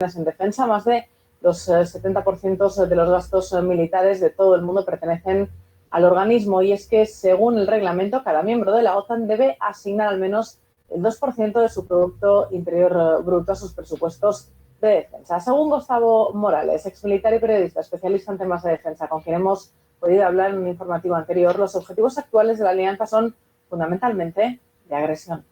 en defensa. Más de los 70% de los gastos militares de todo el mundo pertenecen al organismo, y es que, según el reglamento, cada miembro de la OTAN debe asignar al menos el 2% de su Producto Interior Bruto a sus presupuestos de defensa. Según Gustavo Morales, exmilitar y periodista especialista en temas de defensa, con quien hemos podido hablar en un informativo anterior, los objetivos actuales de la alianza son fundamentalmente de agresión.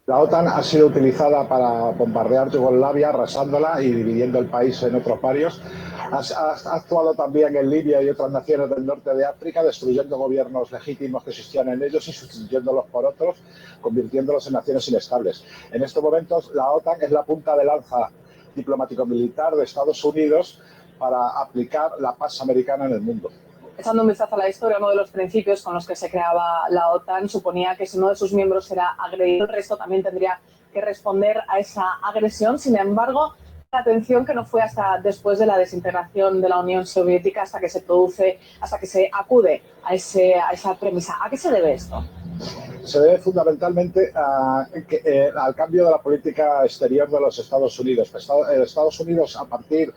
La OTAN ha sido utilizada para bombardear Yugoslavia, arrasándola y dividiendo el país en otros varios. Ha actuado también en Libia y otras naciones del norte de África, destruyendo gobiernos legítimos que existían en ellos y sustituyéndolos por otros, convirtiéndolos en naciones inestables. En estos momentos, la OTAN es la punta de lanza diplomático-militar de Estados Unidos para aplicar la paz americana en el mundo. Echando un vistazo a la historia, uno de los principios con los que se creaba la OTAN suponía que si uno de sus miembros era agredido, el resto también tendría que responder a esa agresión. Sin embargo, la atención que no fue hasta después de la desintegración de la Unión Soviética hasta que se acude a esa premisa. ¿A qué se debe esto? Se debe fundamentalmente al cambio de la política exterior de los Estados Unidos. Estados Unidos, a partir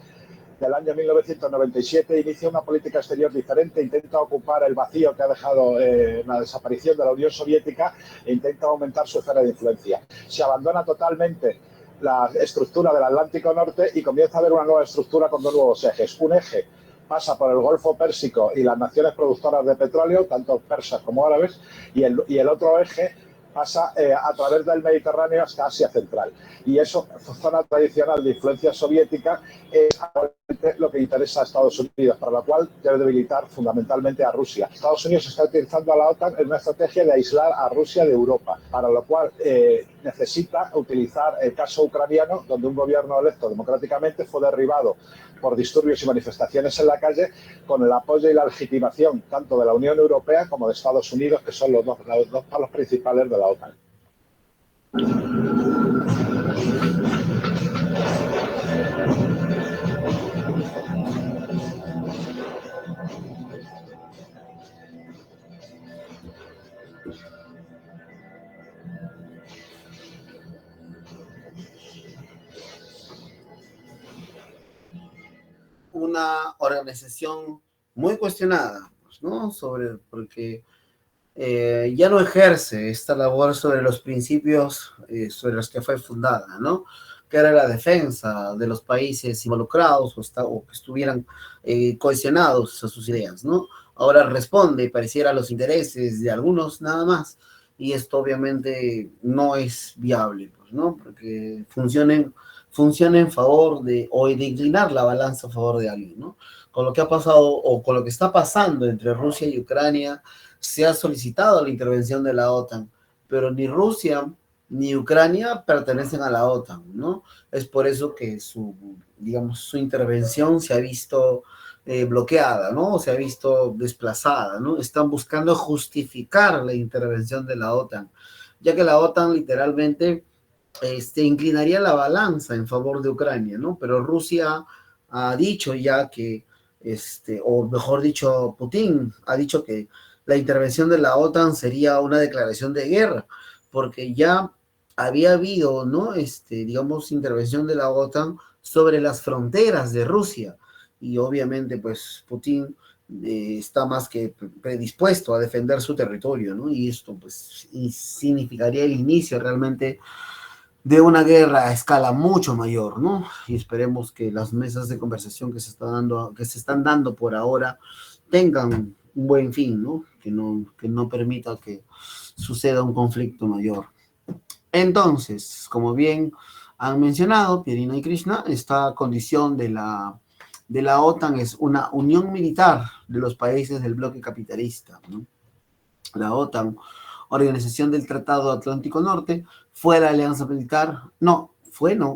del año 1997, inicia una política exterior diferente, intenta ocupar el vacío que ha dejado la desaparición de la Unión Soviética e intenta aumentar su esfera de influencia. Se abandona totalmente la estructura del Atlántico Norte y comienza a haber una nueva estructura con dos nuevos ejes. Un eje pasa por el Golfo Pérsico y las naciones productoras de petróleo, tanto persas como árabes, y el otro eje pasa a través del Mediterráneo hasta Asia Central. Y eso, zona tradicional de influencia soviética, es lo que interesa a Estados Unidos, para lo cual debe debilitar fundamentalmente a Rusia. Estados Unidos está utilizando a la OTAN en una estrategia de aislar a Rusia de Europa, para lo cual necesita utilizar el caso ucraniano, donde un gobierno electo democráticamente fue derribado por disturbios y manifestaciones en la calle, con el apoyo y la legitimación tanto de la Unión Europea como de Estados Unidos, que son los dos palos principales de la OTAN. Una organización muy cuestionada, pues, ¿no? Porque ya no ejerce esta labor sobre los principios sobre los que fue fundada, ¿no? Que era la defensa de los países involucrados o que estuvieran cohesionados a sus ideas, ¿no? Ahora responde, pareciera, a los intereses de algunos nada más, y esto obviamente no es viable, pues, ¿no? Porque funciona en favor o de inclinar la balanza a favor de alguien, ¿no? Con lo que ha pasado o con lo que está pasando entre Rusia y Ucrania, se ha solicitado la intervención de la OTAN, pero ni Rusia ni Ucrania pertenecen a la OTAN, ¿no? Es por eso que su intervención se ha visto bloqueada, ¿no? Se ha visto desplazada, ¿no? Están buscando justificar la intervención de la OTAN, ya que la OTAN literalmente inclinaría la balanza en favor de Ucrania, ¿no? Pero Rusia ha dicho ya que, o mejor dicho, Putin ha dicho que la intervención de la OTAN sería una declaración de guerra, porque ya había habido, ¿no? Intervención de la OTAN sobre las fronteras de Rusia, y obviamente, pues, Putin está más que predispuesto a defender su territorio, ¿no? Y esto, pues, significaría el inicio realmente de una guerra a escala mucho mayor, ¿no? Y esperemos que las mesas de conversación que se están dando por ahora tengan un buen fin, ¿no? Que no permita que suceda un conflicto mayor. Entonces, como bien han mencionado Pierina y Krishna, esta condición de la OTAN es una unión militar de los países del bloque capitalista, ¿no? La OTAN, Organización del Tratado Atlántico Norte, fue la alianza militar,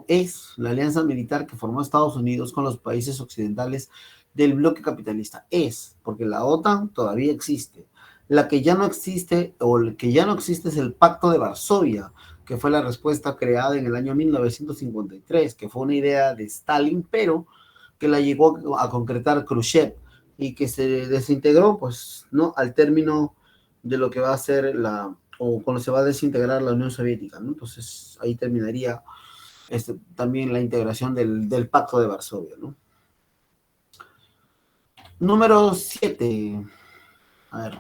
es la alianza militar que formó Estados Unidos con los países occidentales del bloque capitalista. Porque la OTAN todavía existe. La que ya no existe, o el que ya no existe, es el Pacto de Varsovia, que fue la respuesta creada en el año 1953, que fue una idea de Stalin, pero que la llegó a concretar Khrushchev y que se desintegró, pues, ¿no? Al término de lo que va a ser o cuando se va a desintegrar la Unión Soviética, ¿no? Entonces ahí terminaría también la integración del Pacto de Varsovia, ¿no? Número 7. A ver.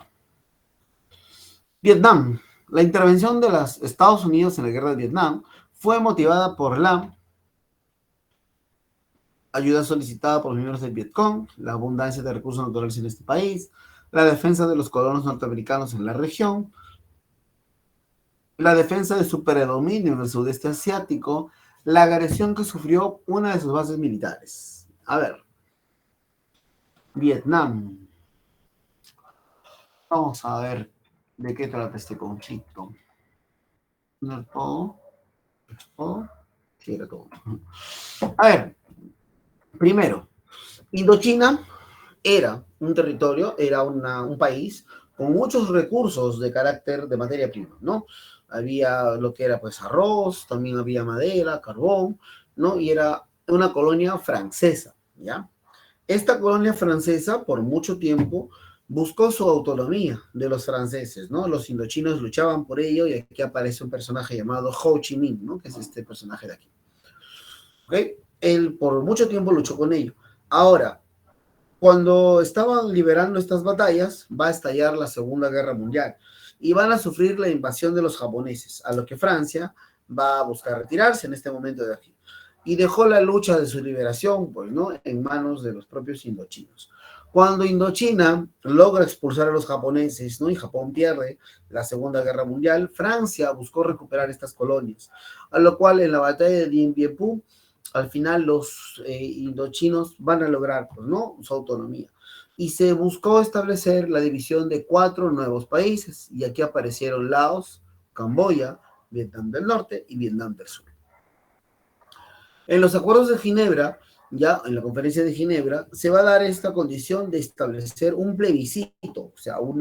Vietnam. La intervención de los Estados Unidos en la guerra de Vietnam fue motivada por la ayuda solicitada por los miembros del Vietcong, la abundancia de recursos naturales en este país, la defensa de los colonos norteamericanos en la región, la defensa de su predominio en el sudeste asiático, la agresión que sufrió una de sus bases militares. A ver, Vietnam. Vamos a ver de qué trata este conflicto. ¿No es todo? ¿Es todo? Sí, era todo. A ver, primero, Indochina era un territorio, era un país con muchos recursos de carácter de materia prima, ¿no? Había lo que era pues arroz, también había madera, carbón, ¿no? Y era una colonia francesa, ¿ya? Esta colonia francesa por mucho tiempo buscó su autonomía de los franceses, ¿no? Los indochinos luchaban por ello y aquí aparece un personaje llamado Ho Chi Minh, ¿no? Que es este personaje de aquí. ¿Ok? Él por mucho tiempo luchó con ello. Ahora, cuando estaban liberando estas batallas, va a estallar la Segunda Guerra Mundial y van a sufrir la invasión de los japoneses, a lo que Francia va a buscar retirarse en este momento de aquí. Y dejó la lucha de su liberación, pues, ¿no? En manos de los propios indochinos. Cuando Indochina logra expulsar a los japoneses, ¿no? Y Japón pierde la Segunda Guerra Mundial, Francia buscó recuperar estas colonias, a lo cual en la batalla de Dien Bien Phu al final los indochinos van a lograr, pues, ¿no? Su autonomía. Y se buscó establecer la división de 4 nuevos países, y aquí aparecieron Laos, Camboya, Vietnam del Norte y Vietnam del Sur. En los acuerdos de Ginebra, ya en la conferencia de Ginebra, se va a dar esta condición de establecer un plebiscito, o sea, un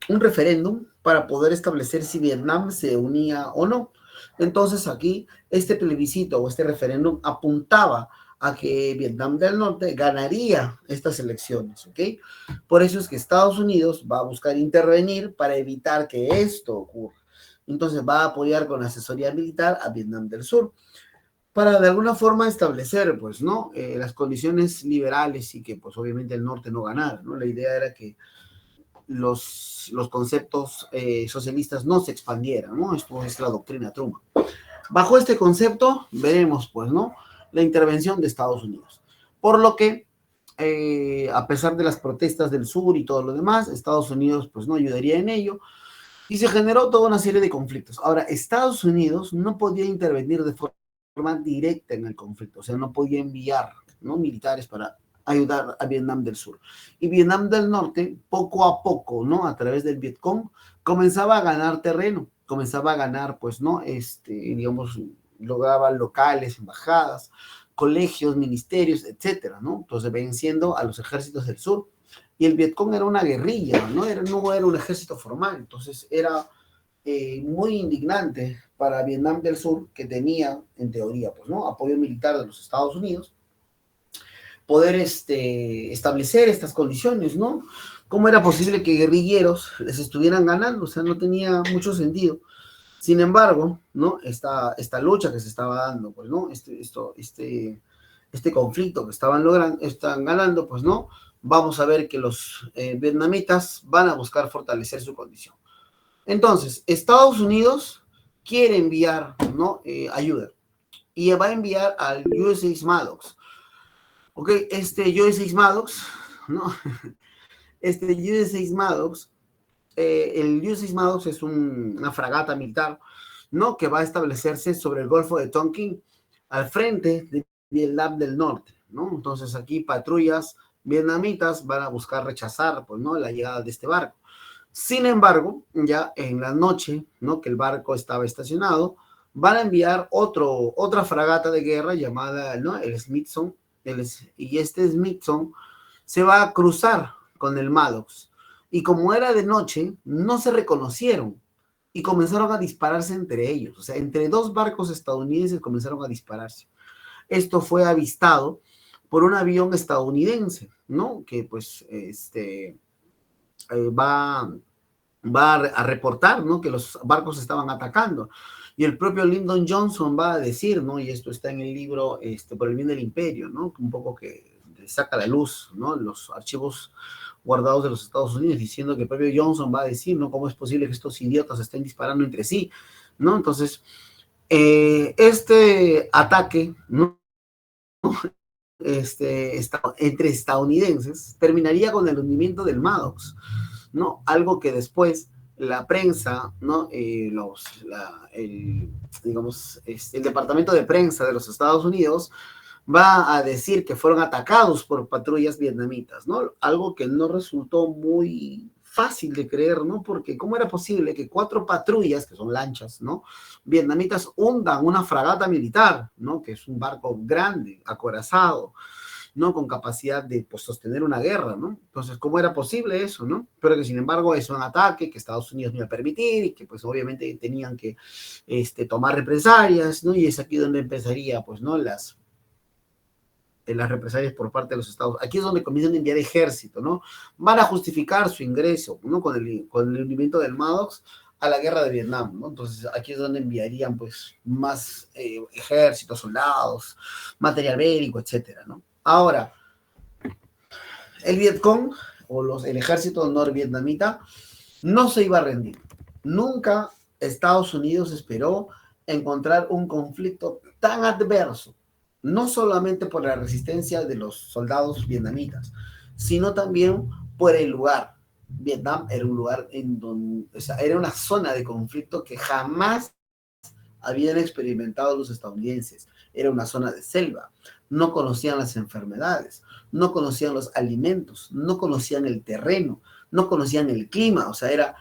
referéndum para poder establecer si Vietnam se unía o no. Entonces aquí este plebiscito o este referéndum apuntaba a que Vietnam del Norte ganaría estas elecciones, ¿ok? Por eso es que Estados Unidos va a buscar intervenir para evitar que esto ocurra. Entonces va a apoyar con asesoría militar a Vietnam del Sur para de alguna forma establecer, pues, ¿no? Las condiciones liberales y que, pues, obviamente el norte no ganara, ¿no? La idea era que los conceptos socialistas no se expandieran, ¿no? Esto es la doctrina Truman. Bajo este concepto, veremos, pues, ¿no? La intervención de Estados Unidos. Por lo que, a pesar de las protestas del sur y todo lo demás, Estados Unidos, pues, no ayudaría en ello, y se generó toda una serie de conflictos. Ahora, Estados Unidos no podía intervenir de forma directa en el conflicto, o sea, no podía enviar, ¿no? Militares para ayudar a Vietnam del Sur. Y Vietnam del Norte, poco a poco, ¿no? A través del Vietcong, comenzaba a ganar terreno, comenzaba a ganar, pues, ¿no? Digamos, lograba locales, embajadas, colegios, ministerios, etcétera, ¿no? Entonces, venciendo a los ejércitos del sur. Y el Vietcong era una guerrilla, no era un ejército formal, entonces era muy indignante para Vietnam del Sur, que tenía, en teoría, pues, ¿no? Apoyo militar de los Estados Unidos, poder establecer estas condiciones, ¿no? ¿Cómo era posible que guerrilleros les estuvieran ganando? O sea, no tenía mucho sentido. Sin embargo, ¿no? Esta lucha que se estaba dando, pues, ¿no? Este conflicto que están ganando, pues, ¿no? Vamos a ver que los vietnamitas van a buscar fortalecer su condición. Entonces, Estados Unidos quiere enviar, ¿no? Ayuda. Y va a enviar al USS Maddox. Ok, USS Maddox, ¿no? USS Maddox, el USS Maddox es una fragata militar, ¿no? Que va a establecerse sobre el Golfo de Tonkin al frente de Vietnam del Norte, ¿no? Entonces aquí patrullas vietnamitas van a buscar rechazar, pues, ¿no? La llegada de este barco. Sin embargo, ya en la noche, ¿no? Que el barco estaba estacionado, van a enviar otra fragata de guerra llamada, ¿no? El Smithson, y este Smithson se va a cruzar con el Maddox. Y como era de noche, no se reconocieron y comenzaron a dispararse entre ellos. O sea, entre dos barcos estadounidenses comenzaron a dispararse. Esto fue avistado por un avión estadounidense, ¿no? Que pues va va a reportar, ¿no? Que los barcos estaban atacando. Y el propio Lyndon Johnson va a decir, ¿no? Y esto está en el libro Por el bien del imperio, ¿no? Un poco que saca a la luz, ¿no? Los archivos guardados de los Estados Unidos, diciendo que el propio Johnson va a decir, ¿no? ¿Cómo es posible que estos idiotas estén disparando entre sí? ¿No? Entonces, este ataque, ¿no? Entre estadounidenses terminaría con el hundimiento del Maddox, ¿no? Algo que después la prensa, ¿no? Digamos, el departamento de prensa de los Estados Unidos va a decir que fueron atacados por patrullas vietnamitas, ¿no? Algo que no resultó muy fácil de creer, ¿no? Porque ¿cómo era posible que 4 patrullas, que son lanchas, ¿no? Vietnamitas hundan una fragata militar, ¿no? Que es un barco grande, acorazado, ¿no? Con capacidad de pues, sostener una guerra, ¿no? Entonces, ¿cómo era posible eso, no? Pero que sin embargo es un ataque que Estados Unidos no iba a permitir y que pues obviamente tenían que tomar represalias, ¿no? Y es aquí donde empezaría, pues, ¿no? Las represalias por parte de los Estados. Aquí es donde comienzan a enviar ejército, ¿no? Van a justificar su ingreso, ¿no? Con el hundimiento del Maddox a la guerra de Vietnam, ¿no? Entonces aquí es donde enviarían, pues, más ejércitos, soldados, material bélico, etcétera, ¿no? Ahora, el Vietcong o el ejército norvietnamita no se iba a rendir. Nunca Estados Unidos esperó encontrar un conflicto tan adverso, no solamente por la resistencia de los soldados vietnamitas, sino también por el lugar. Vietnam era un lugar en donde, o sea, era una zona de conflicto que jamás habían experimentado los estadounidenses. Era una zona de selva, no conocían las enfermedades, no conocían los alimentos, no conocían el terreno, no conocían el clima, o sea,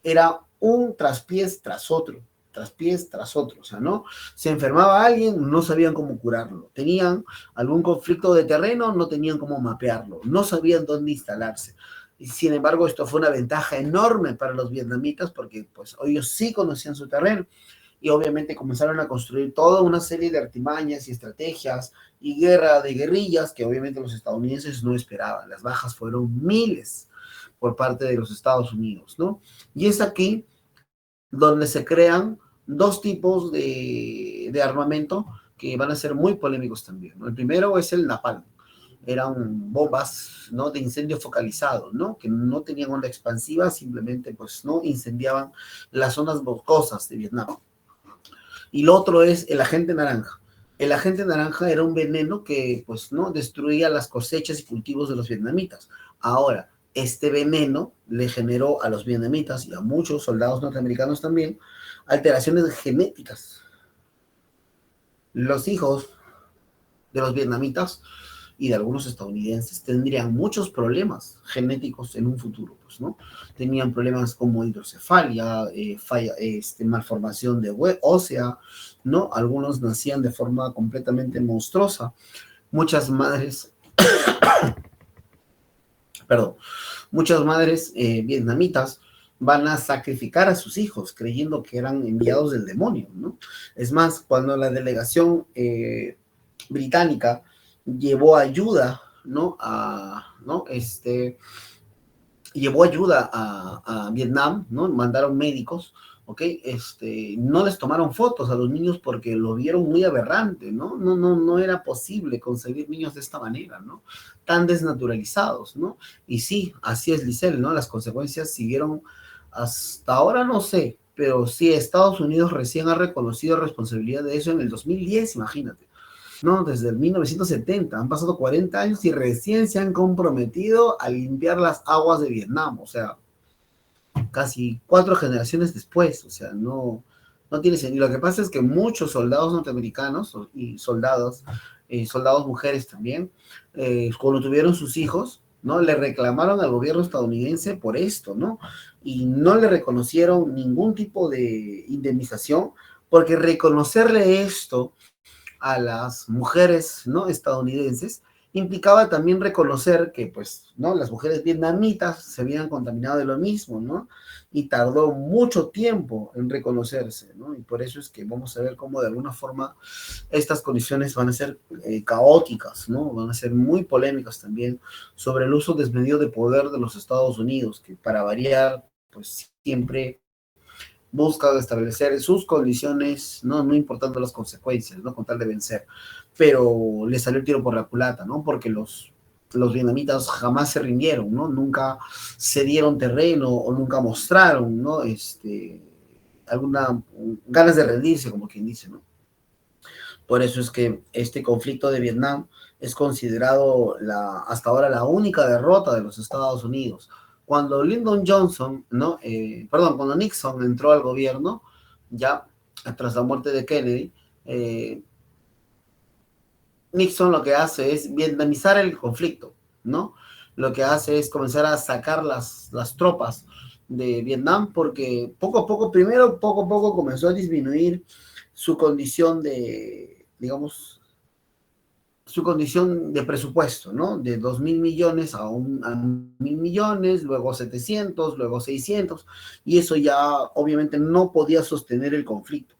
era un traspiés tras otro, o sea, ¿no? Se enfermaba alguien, no sabían cómo curarlo, tenían algún conflicto de terreno, no tenían cómo mapearlo, no sabían dónde instalarse. Y sin embargo, esto fue una ventaja enorme para los vietnamitas porque pues ellos sí conocían su terreno y obviamente comenzaron a construir toda una serie de artimañas y estrategias y guerra de guerrillas que obviamente los estadounidenses no esperaban. Las bajas fueron miles por parte de los Estados Unidos, ¿no? Y es aquí donde se crean 2 tipos de armamento que van a ser muy polémicos también, ¿no? El primero es el napalm. Eran bombas, ¿no? De incendio focalizado, ¿no? Que no tenían onda expansiva, simplemente, pues, ¿no? Incendiaban las zonas boscosas de Vietnam. Y lo otro es el agente naranja. El agente naranja era un veneno que, pues, ¿no? Destruía las cosechas y cultivos de los vietnamitas. Ahora, este veneno le generó a los vietnamitas y a muchos soldados norteamericanos también alteraciones genéticas. Los hijos de los vietnamitas y de algunos estadounidenses tendrían muchos problemas genéticos en un futuro, pues, ¿no? Tenían problemas como hidrocefalia, malformación de ósea, ¿no? Algunos nacían de forma completamente monstruosa. Muchas madres, muchas madres vietnamitas van a sacrificar a sus hijos creyendo que eran enviados del demonio, ¿no? Es más, cuando la delegación británica llevó ayuda, ¿no? Llevó ayuda a Vietnam, ¿no? Mandaron médicos, ¿ok? No les tomaron fotos a los niños porque lo vieron muy aberrante, ¿no? No era posible concebir niños de esta manera, ¿no? Tan desnaturalizados, ¿no? Y sí, así es, Lisel, ¿no? Las consecuencias siguieron hasta ahora, no sé, pero sí, Estados Unidos recién ha reconocido responsabilidad de eso en el 2010, imagínate. No, desde el 1970, han pasado 40 años y recién se han comprometido a limpiar las aguas de Vietnam, o sea, casi 4 generaciones después, o sea, no tiene sentido. Lo que pasa es que muchos soldados norteamericanos y soldados mujeres también, cuando tuvieron sus hijos, ¿no? Le reclamaron al gobierno estadounidense por esto, ¿no? Y no le reconocieron ningún tipo de indemnización, porque reconocerle esto a las mujeres, ¿no? Estadounidenses, implicaba también reconocer que, pues, ¿no? Las mujeres vietnamitas se habían contaminado de lo mismo, ¿no? Y tardó mucho tiempo en reconocerse, ¿no? Y por eso es que vamos a ver cómo de alguna forma estas condiciones van a ser caóticas, ¿no? Van a ser muy polémicas también sobre el uso desmedido de poder de los Estados Unidos, que para variar, pues siempre busca establecer sus condiciones, no importando las consecuencias, ¿no? Con tal de vencer. Pero le salió el tiro por la culata, ¿no? Porque los vietnamitas jamás se rindieron, ¿no? Nunca se dieron terreno o nunca mostraron, ¿no? Alguna ganas de rendirse, como quien dice, ¿no? Por eso es que este conflicto de Vietnam es considerado hasta ahora la única derrota de los Estados Unidos. Cuando Lyndon Johnson, ¿no? Cuando Nixon entró al gobierno, ya tras la muerte de Kennedy, Nixon lo que hace es vietnamizar el conflicto, ¿no? Lo que hace es comenzar a sacar las tropas de Vietnam porque poco a poco comenzó a disminuir su condición de, digamos, su condición de presupuesto, ¿no? De 2.000 millones a 1.000 millones, luego 700, luego 600, y eso ya obviamente no podía sostener el conflicto.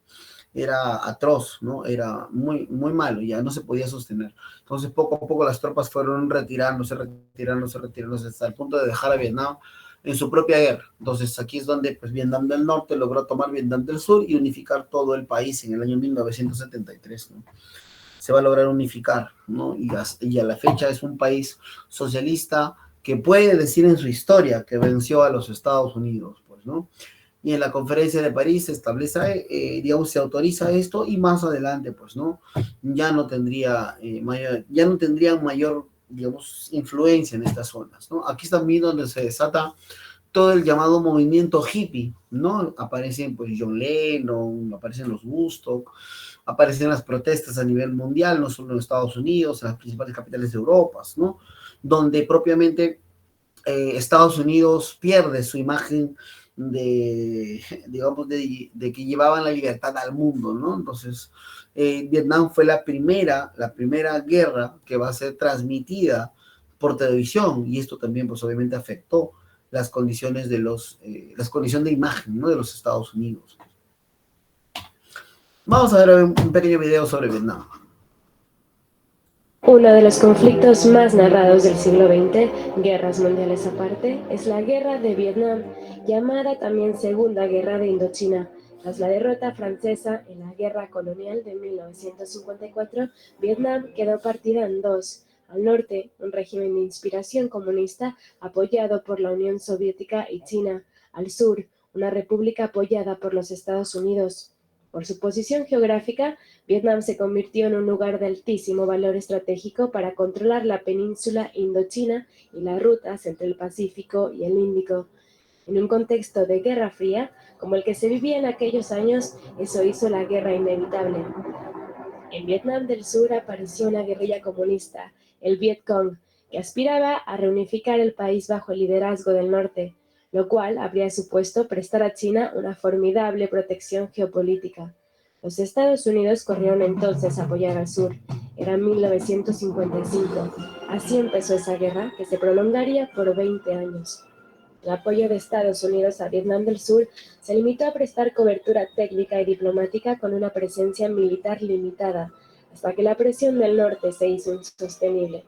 Era atroz, ¿no? Era muy, muy malo, ya no se podía sostener. Entonces, poco a poco las tropas fueron retirándose hasta el punto de dejar a Vietnam en su propia guerra. Entonces, aquí es donde pues, Vietnam del Norte logró tomar Vietnam del Sur y unificar todo el país en el año 1973, ¿no? Se va a lograr unificar, ¿no? Y a la fecha es un país socialista que puede decir en su historia que venció a los Estados Unidos, pues, ¿no? Y en la conferencia de París se establece, digamos, se autoriza esto y más adelante, pues, ¿no? Ya no tendrían mayor, digamos, influencia en estas zonas, ¿no? Aquí es también donde se desata todo el llamado movimiento hippie, ¿no? Aparecen, pues, John Lennon, aparecen los Woodstock, aparecen las protestas a nivel mundial, no solo en Estados Unidos, en las principales capitales de Europa, ¿no? Donde propiamente Estados Unidos pierde su imagen digamos, de que llevaban la libertad al mundo, ¿no? Entonces, Vietnam fue la primera guerra que va a ser transmitida por televisión y esto también, pues, obviamente afectó las condiciones las condiciones de imagen, ¿no? De los Estados Unidos. Vamos a ver un pequeño video sobre Vietnam. Uno de los conflictos más narrados del siglo XX, guerras mundiales aparte, es la Guerra de Vietnam, llamada también Segunda Guerra de Indochina. Tras la derrota francesa en la Guerra Colonial de 1954, Vietnam quedó partida en dos. Al norte, un régimen de inspiración comunista apoyado por la Unión Soviética y China. Al sur, una república apoyada por los Estados Unidos. Por su posición geográfica, Vietnam se convirtió en un lugar de altísimo valor estratégico para controlar la península Indochina y las rutas entre el Pacífico y el Índico. En un contexto de Guerra Fría, como el que se vivía en aquellos años, eso hizo la guerra inevitable. En Vietnam del Sur apareció una guerrilla comunista, el Viet Cong, que aspiraba a reunificar el país bajo el liderazgo del norte, lo cual habría supuesto prestar a China una formidable protección geopolítica. Los Estados Unidos corrieron entonces a apoyar al sur. Era 1955. Así empezó esa guerra, que se prolongaría por 20 años. El apoyo de Estados Unidos a Vietnam del Sur se limitó a prestar cobertura técnica y diplomática con una presencia militar limitada, hasta que la presión del norte se hizo insostenible.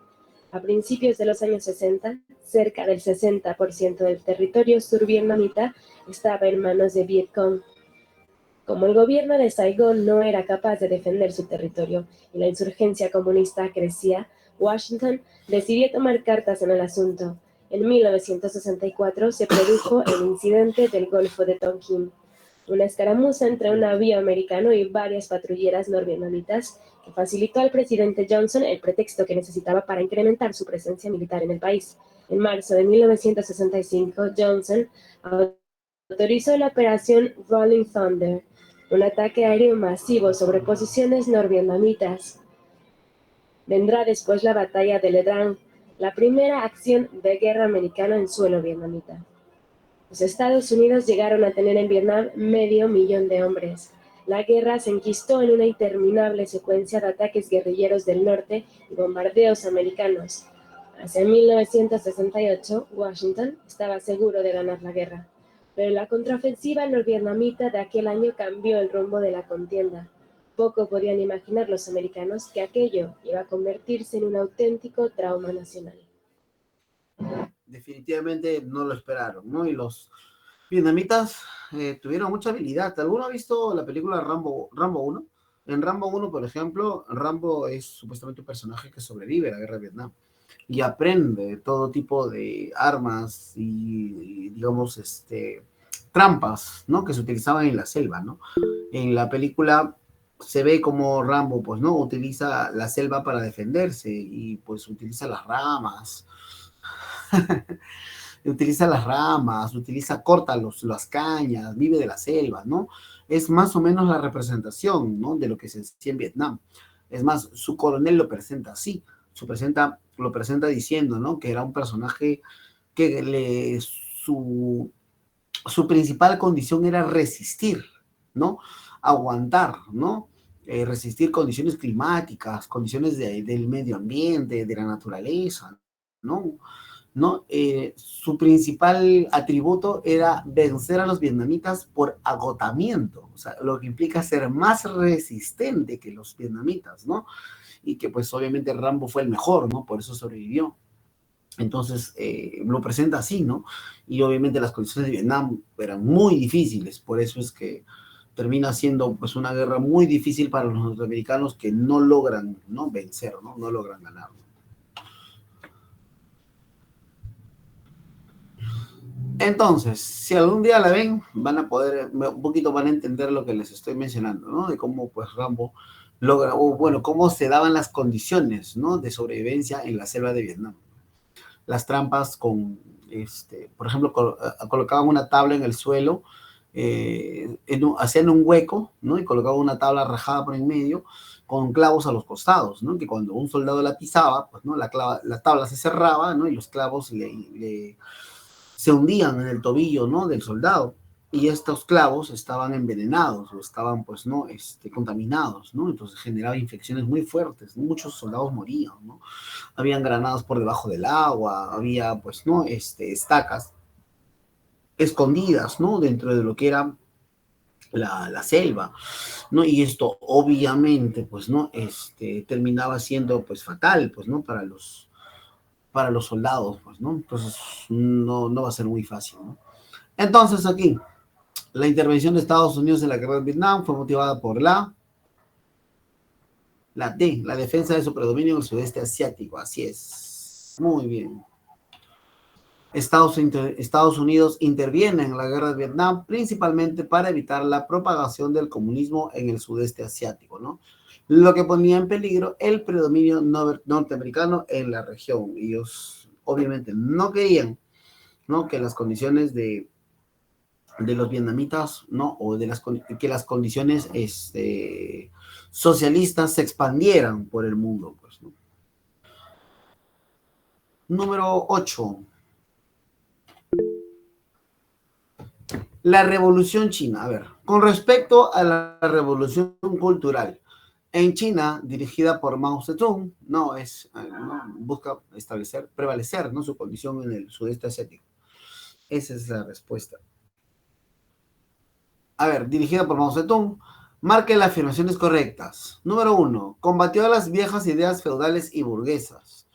A principios de los años 60, cerca del 60% del territorio survietnamita estaba en manos de Viet Cong. Como el gobierno de Saigón no era capaz de defender su territorio y la insurgencia comunista crecía, Washington decidió tomar cartas en el asunto. En 1964 se produjo el incidente del Golfo de Tonkin, una escaramuza entre un navío americano y varias patrulleras norvietnamitas que facilitó al presidente Johnson el pretexto que necesitaba para incrementar su presencia militar en el país. En marzo de 1965, Johnson autorizó la operación Rolling Thunder, un ataque aéreo masivo sobre posiciones norvietnamitas. Vendrá después la batalla de Le Dran, la primera acción de guerra americana en suelo vietnamita. Los Estados Unidos llegaron a tener en Vietnam 500.000 de hombres. La guerra se enquistó en una interminable secuencia de ataques guerrilleros del norte y bombardeos americanos. Hacia 1968, Washington estaba seguro de ganar la guerra, pero la contraofensiva norvietnamita de aquel año cambió el rumbo de la contienda. Poco podían imaginar los americanos que aquello iba a convertirse en un auténtico trauma nacional. Definitivamente no lo esperaron, ¿no? Y los vietnamitas tuvieron mucha habilidad. ¿Alguno ha visto la película Rambo 1? En Rambo 1, por ejemplo, Rambo es supuestamente un personaje que sobrevive a la guerra de Vietnam y aprende todo tipo de armas y digamos, trampas, ¿no? Que se utilizaban en la selva, ¿no? En la película se ve como Rambo, pues, ¿no? Utiliza la selva para defenderse y pues utiliza las ramas, corta las cañas, vive de la selva, ¿no? Es más o menos la representación, ¿no? De lo que se hacía en Vietnam. Es más, su coronel lo presenta así, lo presenta diciendo, ¿no? Que era un personaje que su principal condición era resistir, ¿no? Aguantar, ¿no? Resistir condiciones climáticas, condiciones del medio ambiente, de la naturaleza, ¿no? ¿No? Su principal atributo era vencer a los vietnamitas por agotamiento, o sea, lo que implica ser más resistente que los vietnamitas, ¿no? Y que pues obviamente Rambo fue el mejor, ¿no? Por eso sobrevivió. Entonces, lo presenta así, ¿no? Y obviamente las condiciones de Vietnam eran muy difíciles, por eso es que termina siendo pues una guerra muy difícil para los norteamericanos que no logran, ¿no? Vencer, ¿no? No logran ganar, ¿no? Entonces, si algún día la ven, van a poder, un poquito van a entender lo que les estoy mencionando, ¿no? De cómo pues Rambo logra, o bueno, cómo se daban las condiciones, ¿no? De sobrevivencia en la selva de Vietnam. Las trampas con, por ejemplo, colocaban una tabla en el suelo, hacían un hueco, ¿no? Y colocaban una tabla rajada por en medio con clavos a los costados, ¿no? Que cuando un soldado la pisaba, pues, ¿no? La tabla se cerraba, ¿no? Y los clavos se hundían en el tobillo, ¿no? Del soldado. Y estos clavos estaban envenenados o estaban, pues, ¿no? Contaminados, ¿no? Entonces generaba infecciones muy fuertes, ¿no? Muchos soldados morían, ¿no? Habían granadas por debajo del agua, había, pues, ¿no? Estacas escondidas, ¿no? Dentro de lo que era la selva, ¿no? Y esto, obviamente, pues, ¿no? Terminaba siendo, pues, fatal, pues, ¿no? Para los soldados, pues, ¿no? Entonces, no va a ser muy fácil, ¿no? Entonces, aquí, la intervención de Estados Unidos en la guerra de Vietnam fue motivada por la defensa de su predominio en el sudeste asiático, así es. Muy bien. Estados Unidos interviene en la guerra de Vietnam principalmente para evitar la propagación del comunismo en el sudeste asiático, ¿no? Lo que ponía en peligro el predominio norteamericano en la región. Ellos obviamente no querían, ¿no? Que las condiciones de los vietnamitas, ¿no? O que las condiciones socialistas se expandieran por el mundo, pues, ¿no? Número 8. La Revolución China. A ver, con respecto a la Revolución Cultural, en China, dirigida por Mao Zedong, ¿no? Busca prevalecer, ¿no? Su condición en el sudeste asiático. Esa es la respuesta. A ver, dirigida por Mao Zedong, marque las afirmaciones correctas. Número 1, combatió a las viejas ideas feudales y burguesas.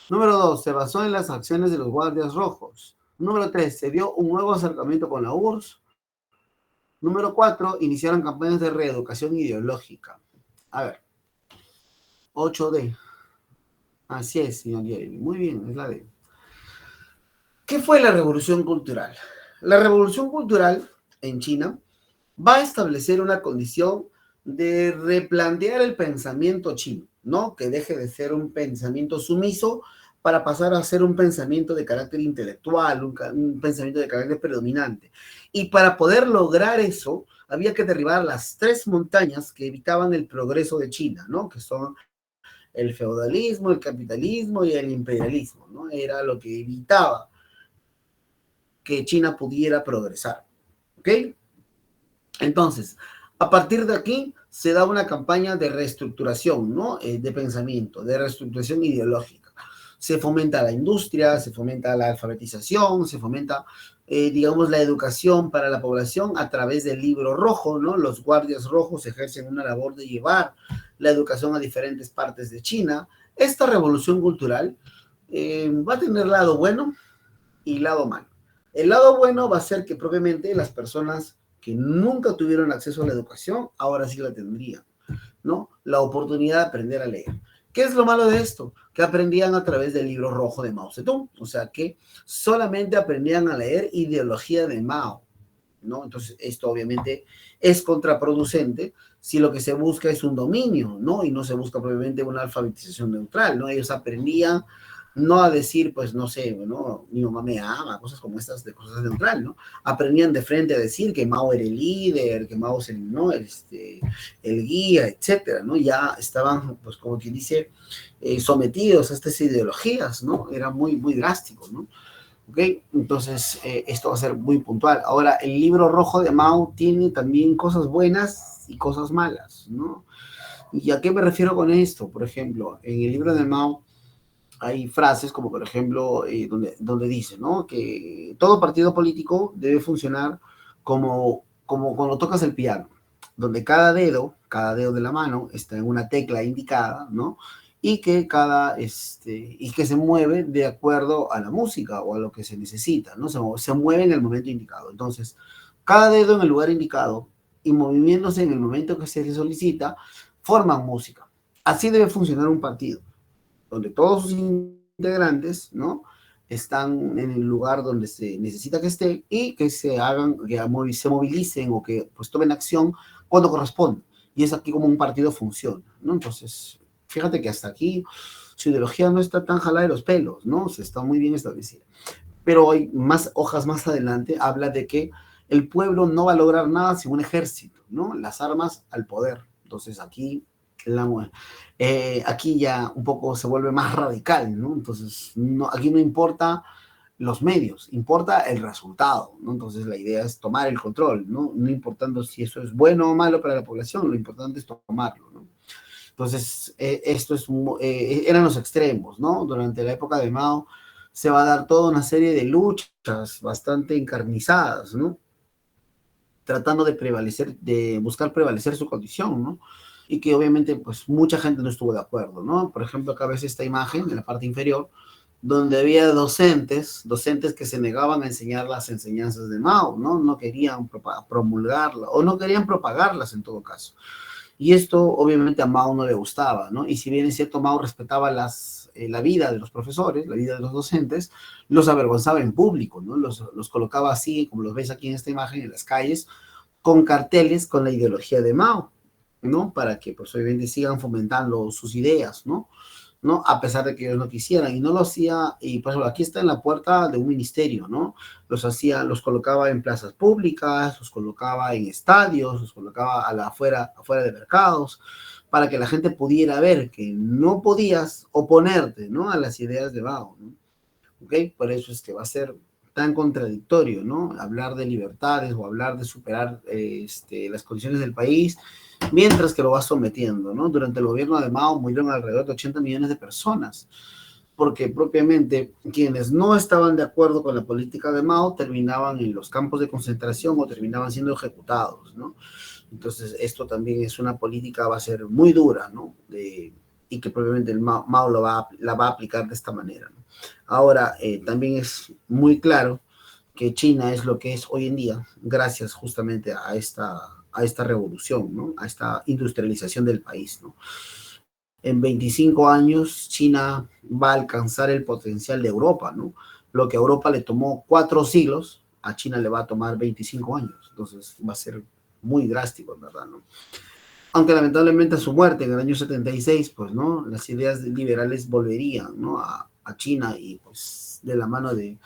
Número 2, se basó en las acciones de los guardias rojos. Número 3, se dio un nuevo acercamiento con la URSS. Número 4, iniciaron campañas de reeducación ideológica. A ver, 8D. Así es, señor Jeremy. Muy bien, es la D. ¿Qué fue la Revolución Cultural? La Revolución Cultural en China va a establecer una condición de replantear el pensamiento chino, ¿no? Que deje de ser un pensamiento sumiso para pasar a ser un pensamiento de carácter intelectual, un pensamiento de carácter predominante. Y para poder lograr eso, había que derribar las 3 montañas que evitaban el progreso de China, ¿no? Que son el feudalismo, el capitalismo y el imperialismo, ¿no? Era lo que evitaba que China pudiera progresar, ¿ok? Entonces, a partir de aquí se da una campaña de reestructuración, ¿no? De pensamiento, de reestructuración ideológica. Se fomenta la industria, se fomenta la alfabetización, se fomenta, digamos, la educación para la población a través del libro rojo, ¿no? Los guardias rojos ejercen una labor de llevar la educación a diferentes partes de China. Esta revolución cultural va a tener lado bueno y lado malo. El lado bueno va a ser que propiamente las personas que nunca tuvieron acceso a la educación, ahora sí la tendrían, ¿no? La oportunidad de aprender a leer. ¿Qué es lo malo de esto? Que aprendían a través del libro rojo de Mao Zedong, o sea que solamente aprendían a leer ideología de Mao, ¿no? Entonces, esto obviamente es contraproducente si lo que se busca es un dominio, ¿no? Y no se busca propiamente una alfabetización neutral, ¿no? Ellos aprendían no a decir, pues, no sé, bueno, mi mamá me ama, cosas como estas de cosas neutral, ¿no? Aprendían de frente a decir que Mao era el líder, que Mao es el, ¿no? El guía, etcétera, ¿no? Ya estaban, pues, como quien dice, sometidos a estas ideologías, ¿no? Era muy, muy drástico, ¿no? ¿Ok? Entonces, esto va a ser muy puntual. Ahora, el libro rojo de Mao tiene también cosas buenas y cosas malas, ¿no? ¿Y a qué me refiero con esto? Por ejemplo, en el libro de Mao hay frases como, por ejemplo, donde dice, ¿no? Que todo partido político debe funcionar como cuando tocas el piano, donde cada dedo de la mano está en una tecla indicada, ¿no? Y que y que se mueve de acuerdo a la música o a lo que se necesita, ¿no? Se mueve en el momento indicado. Entonces, cada dedo en el lugar indicado y moviéndose en el momento que se le solicita, forman música. Así debe funcionar un partido donde todos sus integrantes, ¿no? Están en el lugar donde se necesita que esté y que se hagan, que se movilicen o que pues tomen acción cuando corresponde. Y es aquí como un partido funciona, ¿no? Entonces, fíjate que hasta aquí su ideología no está tan jalada de los pelos, ¿no? Se está muy bien establecida. Pero hay más hojas más adelante, habla de que el pueblo no va a lograr nada sin un ejército, ¿no? Las armas al poder. Entonces aquí aquí ya un poco se vuelve más radical, ¿no? Entonces, no, aquí no importa los medios, importa el resultado, ¿no? Entonces, la idea es tomar el control, ¿no? No importando si eso es bueno o malo para la población, lo importante es tomarlo, ¿no? Entonces, eran los extremos, ¿no? Durante la época de Mao se va a dar toda una serie de luchas bastante encarnizadas, ¿no? Tratando de prevalecer, de buscar prevalecer su condición, ¿no? Y que obviamente pues mucha gente no estuvo de acuerdo, ¿no? Por ejemplo, acá ves esta imagen en la parte inferior, donde había docentes que se negaban a enseñar las enseñanzas de Mao, ¿no? No querían promulgarla o no querían propagarlas en todo caso. Y esto obviamente a Mao no le gustaba, ¿no? Y si bien es cierto, Mao respetaba la vida de los profesores, la vida de los docentes, los avergonzaba en público, ¿no? Los colocaba así, como los ves aquí en esta imagen, en las calles, con carteles con la ideología de Mao, ¿no? Para que, pues, obviamente sigan fomentando sus ideas, ¿no? ¿No? A pesar de que ellos no quisieran, y no lo hacía, y por ejemplo, aquí está en la puerta de un ministerio, ¿no? Los colocaba en plazas públicas, los colocaba en estadios, los colocaba afuera de mercados, para que la gente pudiera ver que no podías oponerte, ¿no? A las ideas de Mao, ¿no? ¿Ok? Por eso es que va a ser tan contradictorio, ¿no? Hablar de libertades o hablar de superar las condiciones del país, mientras que lo va sometiendo, ¿no? Durante el gobierno de Mao murieron alrededor de 80 millones de personas, porque propiamente quienes no estaban de acuerdo con la política de Mao terminaban en los campos de concentración o terminaban siendo ejecutados, ¿no? Entonces, esto también es una política, va a ser muy dura, ¿no? Y que probablemente el Mao la va a aplicar de esta manera, ¿no? Ahora, también es muy claro que China es lo que es hoy en día, gracias justamente a esta revolución, ¿no? A esta industrialización del país, ¿no? En 25 años, China va a alcanzar el potencial de Europa, ¿no? Lo que a Europa le tomó 4 siglos, a China le va a tomar 25 años. Entonces, va a ser muy drástico, en verdad, ¿no? Aunque lamentablemente a su muerte en el año 76, pues, ¿no? Las ideas liberales volverían, ¿no? A China y, pues, de la mano de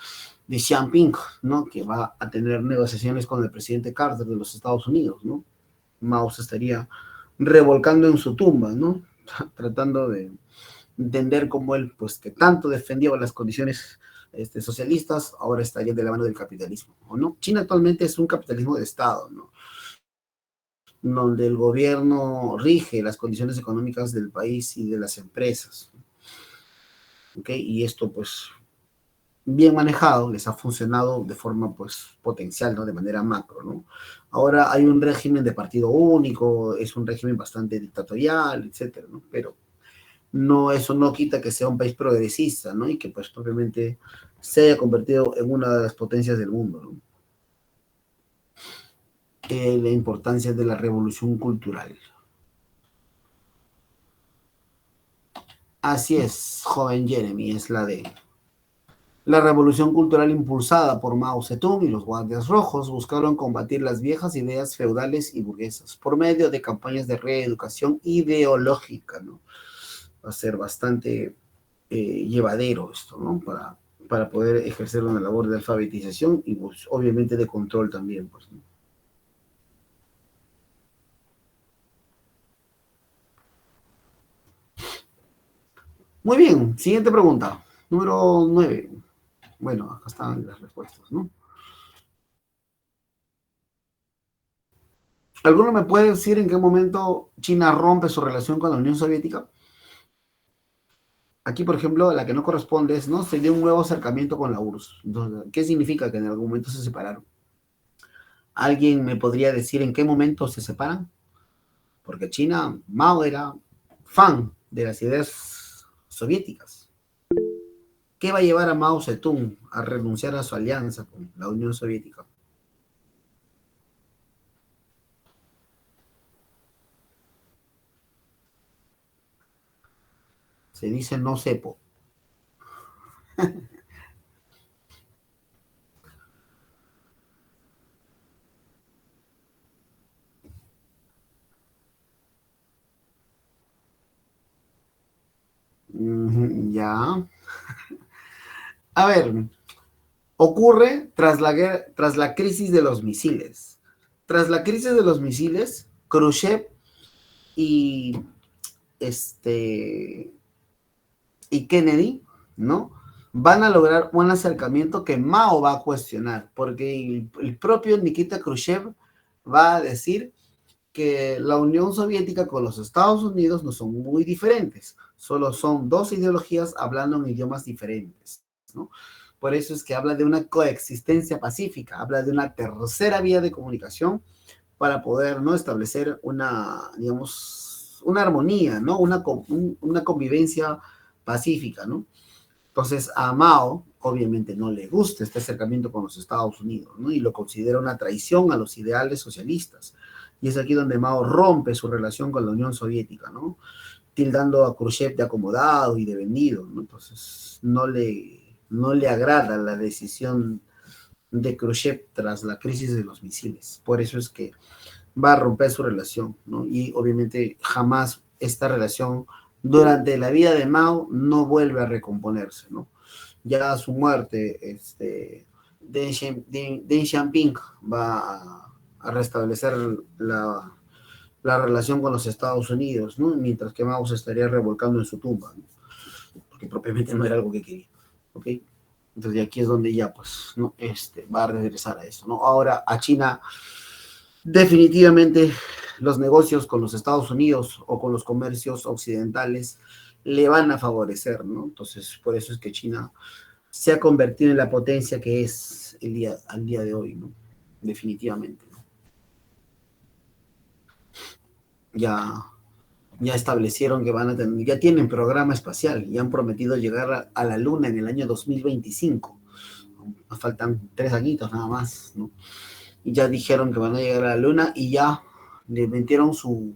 Xi Jinping, ¿no? Que va a tener negociaciones con el presidente Carter de los Estados Unidos, ¿no? Mao se estaría revolcando en su tumba, ¿no? Tratando de entender cómo él, pues, que tanto defendió las condiciones socialistas, ahora estaría de la mano del capitalismo, ¿o no? China actualmente es un capitalismo de Estado, ¿no? Donde el gobierno rige las condiciones económicas del país y de las empresas. ¿Ok? Y esto, pues, bien manejado, les ha funcionado de forma, pues, potencial, ¿no? De manera macro, ¿no? Ahora hay un régimen de partido único, es un régimen bastante dictatorial, etcétera, ¿no? Pero no, eso no quita que sea un país progresista, ¿no? Y que, pues, propiamente se haya convertido en una de las potencias del mundo, ¿no? La importancia de la revolución cultural. Así es, joven Jeremy, es la de la revolución cultural impulsada por Mao Zedong y los Guardias Rojos buscaron combatir las viejas ideas feudales y burguesas por medio de campañas de reeducación ideológica, ¿no? Va a ser bastante llevadero esto, ¿no? Para poder ejercer una labor de alfabetización y pues, obviamente de control también, pues, ¿no? Muy bien, siguiente pregunta, número 9. Bueno, acá están las respuestas, ¿no? ¿Alguno me puede decir en qué momento China rompe su relación con la Unión Soviética? Aquí, por ejemplo, la que no corresponde es, ¿no? Se dio un nuevo acercamiento con la URSS. Entonces, ¿qué significa que en algún momento se separaron? ¿Alguien me podría decir en qué momento se separan? Porque China, Mao era fan de las ideas soviéticas. ¿Qué va a llevar a Mao Zedong a renunciar a su alianza con la Unión Soviética? Se dice no sepo. Ya. A ver, ocurre tras la crisis de los misiles. Tras la crisis de los misiles, Khrushchev y, y Kennedy, ¿no? Van a lograr un acercamiento que Mao va a cuestionar, porque el propio Nikita Khrushchev va a decir que la Unión Soviética con los Estados Unidos no son muy diferentes, solo son dos ideologías hablando en idiomas diferentes, ¿no? Por eso es que habla de una coexistencia pacífica, habla de una tercera vía de comunicación para poder, ¿no? Establecer una, digamos, una armonía, ¿no? Una convivencia pacífica, ¿no? Entonces a Mao obviamente no le gusta este acercamiento con los Estados Unidos, ¿no? Y lo considera una traición a los ideales socialistas. Y es aquí donde Mao rompe su relación con la Unión Soviética, ¿no? Tildando a Khrushchev de acomodado y de vendido, ¿no? Entonces no le agrada la decisión de Khrushchev tras la crisis de los misiles. Por eso es que va a romper su relación, ¿no? Y obviamente jamás esta relación durante la vida de Mao no vuelve a recomponerse, ¿no? Ya a su muerte, Deng Xiaoping va a restablecer la relación con los Estados Unidos, ¿no? Mientras que Mao se estaría revolcando en su tumba, ¿no? Porque propiamente no era algo que quería, ¿ok? Entonces aquí es donde ya, pues, ¿no? Va a regresar a eso, ¿no? Ahora a China definitivamente los negocios con los Estados Unidos o con los comercios occidentales le van a favorecer, ¿no? Entonces, por eso es que China se ha convertido en la potencia que es al día de hoy, ¿no? Definitivamente, ¿no? Ya establecieron que van a tener, ya tienen programa espacial y han prometido llegar a la Luna en el año 2025. Faltan 3 añitos nada más, ¿no? Y ya dijeron que van a llegar a la Luna y ya le metieron su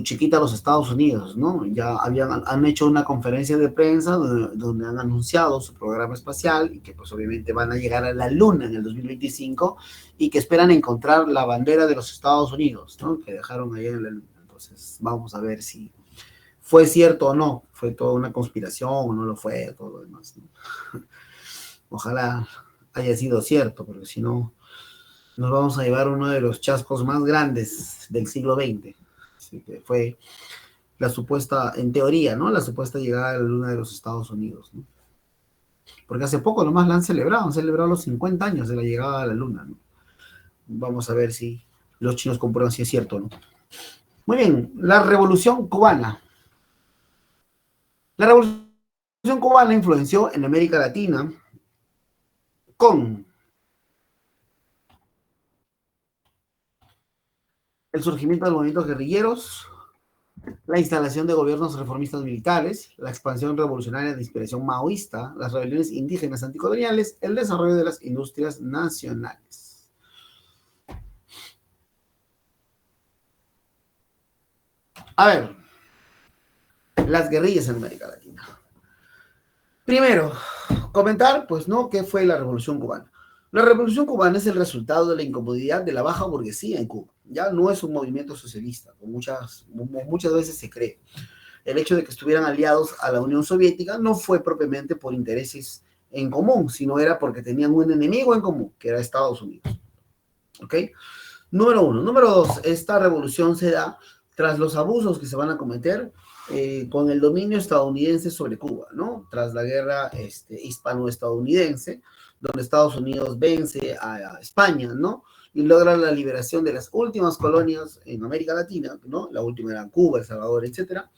chiquita a los Estados Unidos, ¿no? Ya han hecho una conferencia de prensa donde han anunciado su programa espacial y que pues obviamente van a llegar a la Luna en el 2025 y que esperan encontrar la bandera de los Estados Unidos, ¿no? Que dejaron ahí en la Luna. Entonces vamos a ver si fue cierto o no, fue toda una conspiración o no lo fue, todo lo demás, ¿no? Ojalá haya sido cierto, porque si no nos vamos a llevar uno de los chascos más grandes del siglo XX. Así que fue la supuesta, en teoría, ¿no? La supuesta llegada a la Luna de los Estados Unidos, ¿no? Porque hace poco nomás la han celebrado los 50 años de la llegada a la Luna, ¿no? Vamos a ver si los chinos comprueban si es cierto o no. Muy bien, la Revolución Cubana. La Revolución Cubana influenció en América Latina con el surgimiento de los movimientos guerrilleros, la instalación de gobiernos reformistas militares, la expansión revolucionaria de inspiración maoísta, las rebeliones indígenas anticoloniales, el desarrollo de las industrias nacionales. A ver, las guerrillas en América Latina. Primero, comentar, pues, ¿no?, qué fue la Revolución Cubana. La Revolución Cubana es el resultado de la incomodidad de la baja burguesía en Cuba. Ya no es un movimiento socialista, como muchas veces se cree. El hecho de que estuvieran aliados a la Unión Soviética no fue propiamente por intereses en común, sino era porque tenían un enemigo en común, que era Estados Unidos. ¿Ok? Número uno. Número dos, esta revolución se da tras los abusos que se van a cometer con el dominio estadounidense sobre Cuba, ¿no? Tras la guerra hispano-estadounidense, donde Estados Unidos vence a España, ¿no? Y logra la liberación de las últimas colonias en América Latina, ¿no? La última era Cuba, El Salvador, etcétera.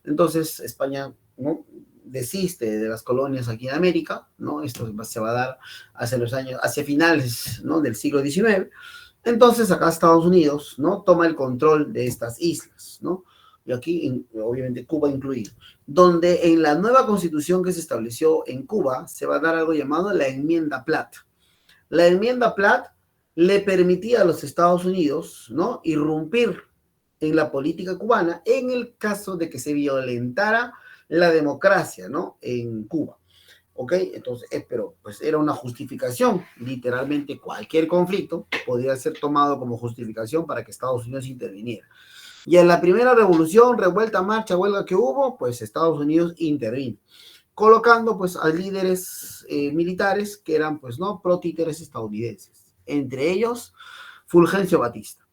Entonces España, ¿no?, desiste de las colonias aquí en América, ¿no? Esto se va a dar hacia finales, ¿no?, del siglo XIX. Entonces acá Estados Unidos, ¿no?, toma el control de estas islas, ¿no? Y aquí, obviamente, Cuba incluido, donde en la nueva constitución que se estableció en Cuba se va a dar algo llamado la Enmienda Platt. La Enmienda Platt le permitía a los Estados Unidos, ¿no?, irrumpir en la política cubana en el caso de que se violentara la democracia, ¿no?, en Cuba. ¿Ok? Entonces, pero pues era una justificación. Literalmente cualquier conflicto podía ser tomado como justificación para que Estados Unidos interviniera. Y en la primera revolución, revuelta, marcha, huelga que hubo, pues Estados Unidos intervino, colocando pues a líderes militares que eran pues no protíteres estadounidenses, entre ellos Fulgencio Batista.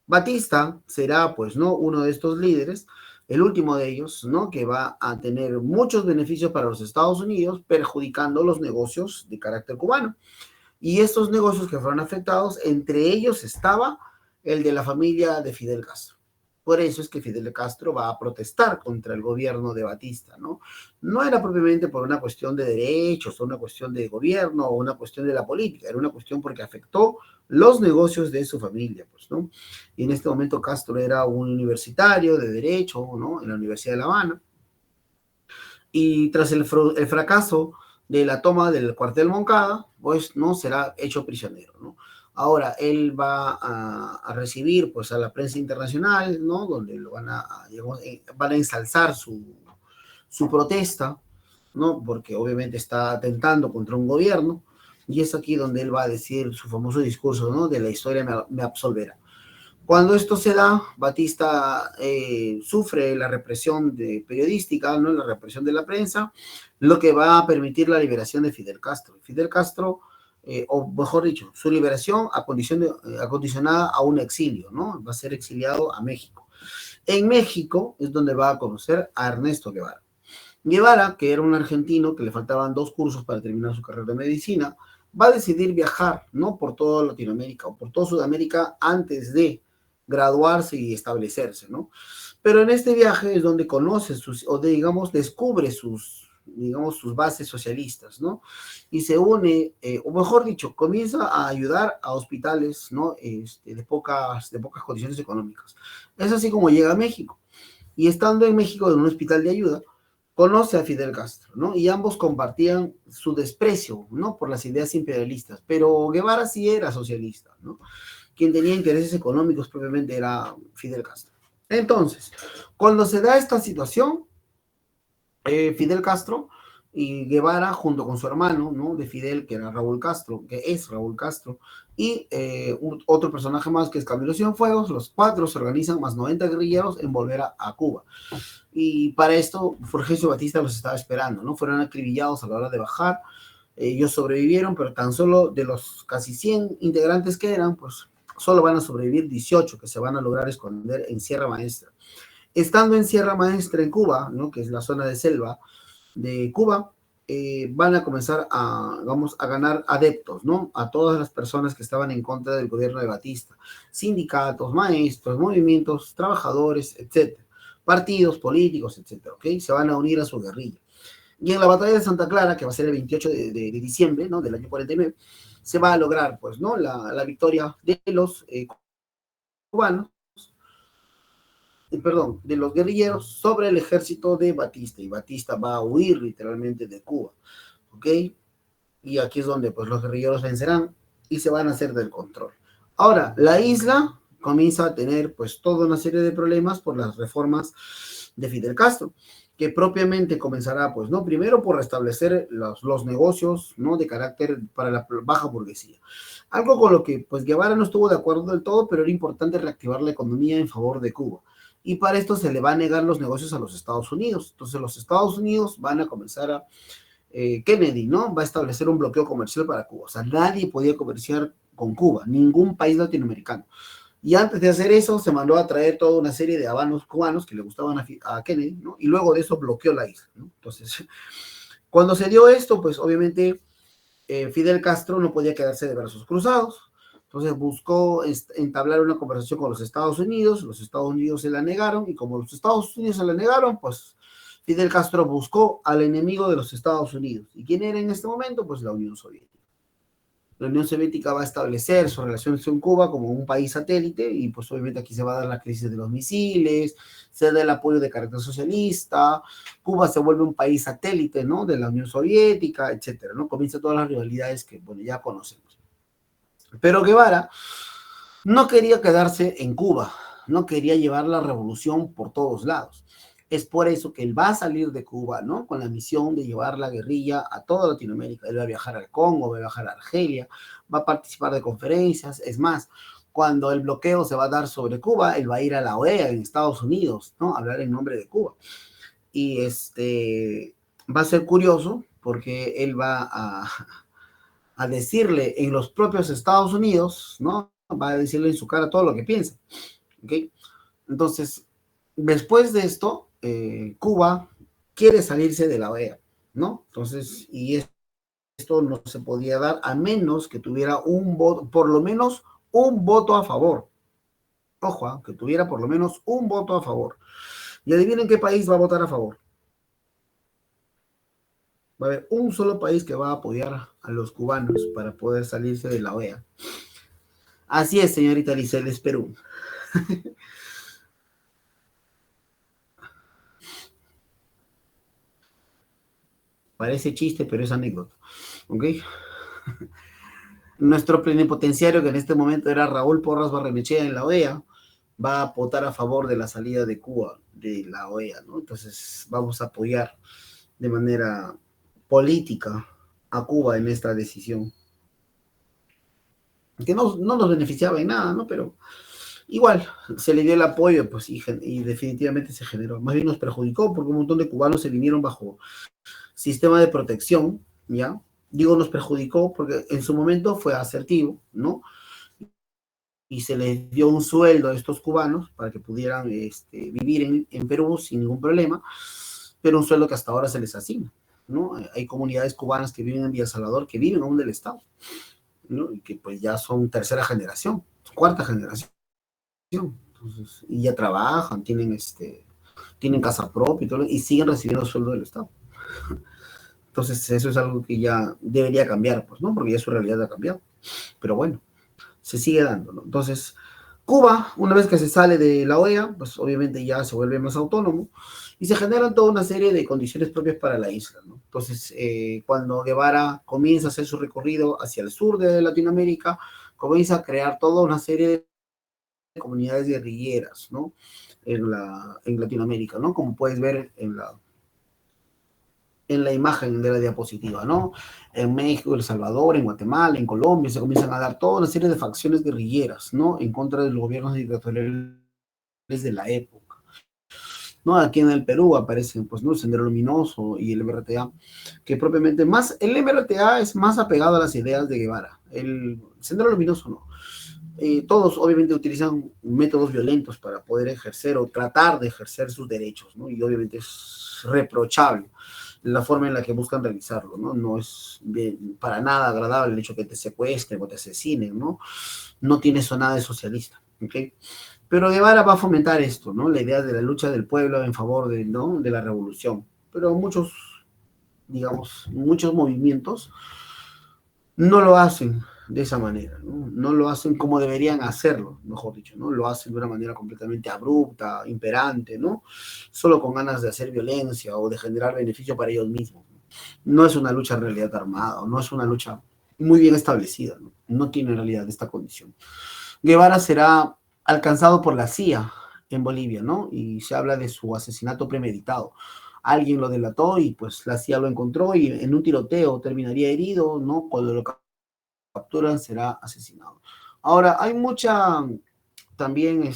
Batista será pues no uno de estos líderes, el último de ellos, ¿no?, que va a tener muchos beneficios para los Estados Unidos, perjudicando los negocios de carácter cubano. Y estos negocios que fueron afectados, entre ellos estaba el de la familia de Fidel Castro. Por eso es que Fidel Castro va a protestar contra el gobierno de Batista, ¿no? No era propiamente por una cuestión de derechos, o una cuestión de gobierno, o una cuestión de la política, era una cuestión porque afectó los negocios de su familia, pues, ¿no? Y en este momento Castro era un universitario de Derecho, ¿no?, en la Universidad de La Habana. Y tras el fracaso de la toma del cuartel Moncada, pues, ¿no?, será hecho prisionero, ¿no? Ahora, él va a recibir, pues, a la prensa internacional, ¿no?, donde lo digamos, van a ensalzar su protesta, ¿no?, porque obviamente está atentando contra un gobierno, y es aquí donde él va a decir su famoso discurso, ¿no?, de la historia me absolverá. Cuando esto se da, Batista sufre la represión periodística, ¿no?, la represión de la prensa, lo que va a permitir la liberación de Fidel Castro. Fidel Castro, o mejor dicho, su liberación acondicionada a un exilio, ¿no? Va a ser exiliado a México. En México es donde va a conocer a Ernesto Guevara. Guevara, que era un argentino que le faltaban 2 cursos para terminar su carrera de medicina, va a decidir viajar, ¿no?, por toda Latinoamérica o por toda Sudamérica antes de graduarse y establecerse, ¿no? Pero en este viaje es donde conoce digamos, descubre digamos, sus bases socialistas, ¿no? Y se une, o mejor dicho, comienza a ayudar a hospitales, ¿no?, de pocas condiciones económicas. Es así como llega a México. Y estando en México en un hospital de ayuda, conoce a Fidel Castro, ¿no? Y ambos compartían su desprecio, ¿no?, por las ideas imperialistas, pero Guevara sí era socialista, ¿no? Quien tenía intereses económicos propiamente era Fidel Castro. Entonces, cuando se da esta situación, Fidel Castro y Guevara, junto con su hermano, ¿no?, de Fidel, que era Raúl Castro, que es Raúl Castro, y otro personaje más que es Camilo Cienfuegos, los 4 se organizan más 90 guerrilleros en volver a Cuba. Y para esto, Fulgencio Batista los estaba esperando, ¿no? Fueron acribillados a la hora de bajar. Ellos sobrevivieron, pero tan solo de los casi 100 integrantes que eran, pues solo van a sobrevivir 18 que se van a lograr esconder en Sierra Maestra. Estando en Sierra Maestra en Cuba, ¿no?, que es la zona de selva de Cuba, van a comenzar vamos a ganar adeptos, ¿no?, a todas las personas que estaban en contra del gobierno de Batista, sindicatos, maestros, movimientos, trabajadores, etcétera, partidos políticos, etcétera, ¿ok? Se van a unir a su guerrilla. Y en la batalla de Santa Clara, que va a ser el 28 de diciembre, ¿no?, del año 49, se va a lograr, pues, ¿no?, la victoria de los cubanos, perdón, de los guerrilleros sobre el ejército de Batista, y Batista va a huir literalmente de Cuba, ¿ok? Y aquí es donde pues los guerrilleros vencerán y se van a hacer del control. Ahora, la isla comienza a tener pues toda una serie de problemas por las reformas de Fidel Castro, que propiamente comenzará pues, ¿no? Primero por restablecer los negocios, ¿no? De carácter para la baja burguesía. Algo con lo que pues Guevara no estuvo de acuerdo del todo, pero era importante reactivar la economía en favor de Cuba. Y para esto se le va a negar los negocios a los Estados Unidos. Entonces los Estados Unidos van a comenzar a Kennedy, ¿no? Va a establecer un bloqueo comercial para Cuba. O sea, nadie podía comerciar con Cuba, ningún país latinoamericano. Y antes de hacer eso, se mandó a traer toda una serie de habanos cubanos que le gustaban a Kennedy, ¿no? Y luego de eso bloqueó la isla, ¿no? Entonces, cuando se dio esto, pues obviamente Fidel Castro no podía quedarse de brazos cruzados. Entonces buscó entablar una conversación con los Estados Unidos se la negaron, y como los Estados Unidos se la negaron, pues Fidel Castro buscó al enemigo de los Estados Unidos. ¿Y quién era en este momento? Pues la Unión Soviética. La Unión Soviética va a establecer su relación con Cuba como un país satélite, y pues obviamente aquí se va a dar la crisis de los misiles, se da el apoyo de carácter socialista, Cuba se vuelve un país satélite, ¿no? De la Unión Soviética, etcétera, ¿no? Comienzan todas las rivalidades que, bueno, ya conocemos. Pero Guevara no quería quedarse en Cuba, no quería llevar la revolución por todos lados. Es por eso que él va a salir de Cuba, ¿no? Con la misión de llevar la guerrilla a toda Latinoamérica. Él va a viajar al Congo, va a viajar a Argelia, va a participar de conferencias. Es más, cuando el bloqueo se va a dar sobre Cuba, él va a ir a la OEA en Estados Unidos, ¿no? A hablar en nombre de Cuba. Y va a ser curioso porque él va a decirle en los propios Estados Unidos, ¿no? Va a decirle en su cara todo lo que piensa, ¿ok? Entonces, después de esto, Cuba quiere salirse de la OEA, ¿no? Entonces, y esto no se podía dar a menos que tuviera un voto, por lo menos un voto a favor. Ojo, que tuviera por lo menos un voto a favor. Y adivinen qué país va a votar a favor. Va a haber un solo país que va a apoyar a los cubanos para poder salirse de la OEA. Así es, señorita Lisel, es Perú. Parece chiste, pero es anécdota. ¿Ok? Nuestro plenipotenciario, que en este momento era Raúl Porras Barrenechea en la OEA, va a votar a favor de la salida de Cuba de la OEA, ¿no? Entonces vamos a apoyar de manera política a Cuba en esta decisión. Que no nos beneficiaba en nada, ¿no? Pero igual se le dio el apoyo, pues, y definitivamente se generó. Más bien nos perjudicó porque un montón de cubanos se vinieron bajo sistema de protección, ¿ya? Digo, nos perjudicó porque en su momento fue asertivo, ¿no? Y se les dio un sueldo a estos cubanos para que pudieran vivir en Perú sin ningún problema, pero un sueldo que hasta ahora se les asigna, ¿no? Hay comunidades cubanas que viven en Villa Salvador, que viven aún del Estado, ¿no? Y que pues ya son tercera generación, cuarta generación. Entonces, y ya trabajan, tienen casa propia y todo, y siguen recibiendo sueldo del Estado. Entonces, eso es algo que ya debería cambiar, pues, ¿no? Porque ya su realidad ha cambiado. Pero bueno, se sigue dando, ¿no? Entonces, Cuba, una vez que se sale de la OEA, pues obviamente ya se vuelve más autónomo y se generan toda una serie de condiciones propias para la isla, ¿no? Entonces, cuando Guevara comienza a hacer su recorrido hacia el sur de Latinoamérica, comienza a crear toda una serie de comunidades guerrilleras, ¿no? En Latinoamérica, ¿no? Como puedes ver en la imagen de la diapositiva, ¿no? En México, El Salvador, en Guatemala, en Colombia, se comienzan a dar toda una serie de facciones guerrilleras, ¿no? En contra de los gobiernos dictatoriales de la época. ¿No? Aquí en el Perú aparecen, pues, ¿no? El Sendero Luminoso y el MRTA, que propiamente más, el MRTA es más apegado a las ideas de Guevara, el Sendero Luminoso no. Todos obviamente utilizan métodos violentos para poder ejercer o tratar de ejercer sus derechos, ¿no? Y obviamente es reprochable la forma en la que buscan realizarlo, ¿no? No es bien, para nada agradable el hecho que te secuestren o te asesinen, ¿no? No tiene eso nada de socialista, ¿ok? Pero Guevara va a fomentar esto, ¿no? La idea de la lucha del pueblo en favor de, ¿no? de la revolución. Pero muchos movimientos no lo hacen de esa manera, ¿no? No lo hacen como deberían hacerlo, mejor dicho, ¿no? Lo hacen de una manera completamente abrupta, imperante, ¿no? Solo con ganas de hacer violencia o de generar beneficio para ellos mismos. No es una lucha en realidad armada, no es una lucha muy bien establecida, ¿no? No tiene en realidad esta condición. Guevara será alcanzado por la CIA en Bolivia, ¿no? Y se habla de su asesinato premeditado. Alguien lo delató y pues la CIA lo encontró y en un tiroteo terminaría herido, ¿no? Cuando lo capturan será asesinado. Ahora, hay también,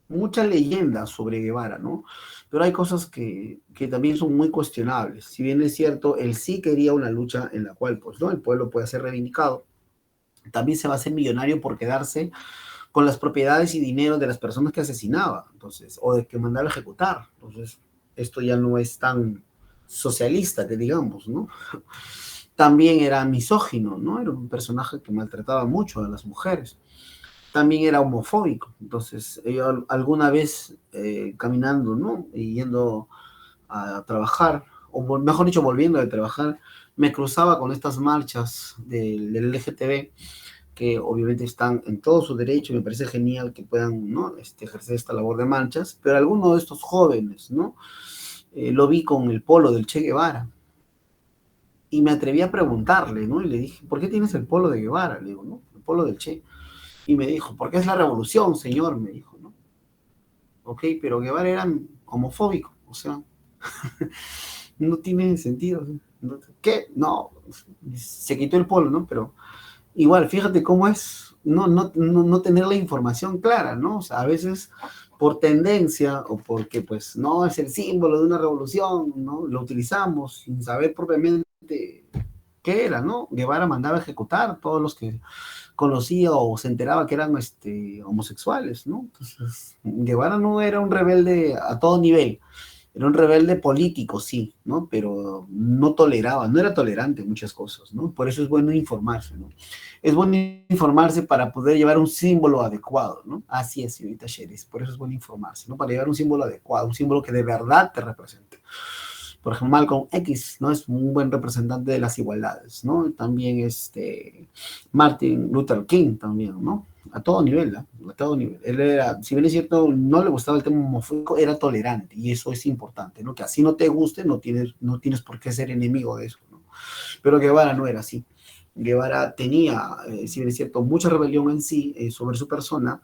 mucha leyenda sobre Guevara, ¿no? Pero hay cosas que también son muy cuestionables. Si bien es cierto, él sí quería una lucha en la cual, pues, ¿no? El pueblo puede ser reivindicado. También se va a hacer millonario por quedarse con las propiedades y dinero de las personas que asesinaba, entonces, o de que mandaba a ejecutar. Entonces, esto ya no es tan socialista, que digamos, ¿no? También era misógino, ¿no? Era un personaje que maltrataba mucho a las mujeres. También era homofóbico. Entonces, yo alguna vez caminando, ¿no? Y yendo a trabajar, o mejor dicho, volviendo de trabajar, me cruzaba con estas marchas del LGTB, que obviamente están en todo su derecho, y me parece genial que puedan, ¿no? Ejercer esta labor de marchas, pero alguno de estos jóvenes, ¿no? Lo vi con el polo del Che Guevara, y me atreví a preguntarle, ¿no? Y le dije, ¿por qué tienes el polo de Guevara? Le digo, ¿no? El polo del Che. Y me dijo, porque es la revolución, señor, me dijo, ¿no? Ok, pero Guevara era homofóbico, o sea, no tiene sentido. ¿Qué? No, se quitó el polo, ¿no? Pero igual, fíjate cómo es no tener la información clara, ¿no? O sea, a veces por tendencia o porque pues no es el símbolo de una revolución, ¿no? Lo utilizamos sin saber propiamente qué era, ¿no? Guevara mandaba a ejecutar a todos los que conocía o se enteraba que eran homosexuales, ¿no? Entonces, Guevara no era un rebelde a todo nivel, era un rebelde político, sí, ¿no? Pero no toleraba, no era tolerante en muchas cosas, ¿no? Por eso es bueno informarse, ¿no? Es bueno informarse para poder llevar un símbolo adecuado, ¿no? Así es, señorita Sheris, por eso es bueno informarse, ¿no? Para llevar un símbolo adecuado, un símbolo que de verdad te represente. Por ejemplo, Malcolm X, ¿no? Es un buen representante de las igualdades, ¿no? También Martin Luther King también, ¿no? A todo nivel, ¿eh? A todo nivel. Él era, si bien es cierto, no le gustaba el tema homofóbico, era tolerante, y eso es importante, ¿no? Que así no te guste, no tienes por qué ser enemigo de eso, ¿no? Pero Guevara no era así. Guevara tenía, si bien es cierto, mucha rebelión en sí sobre su persona,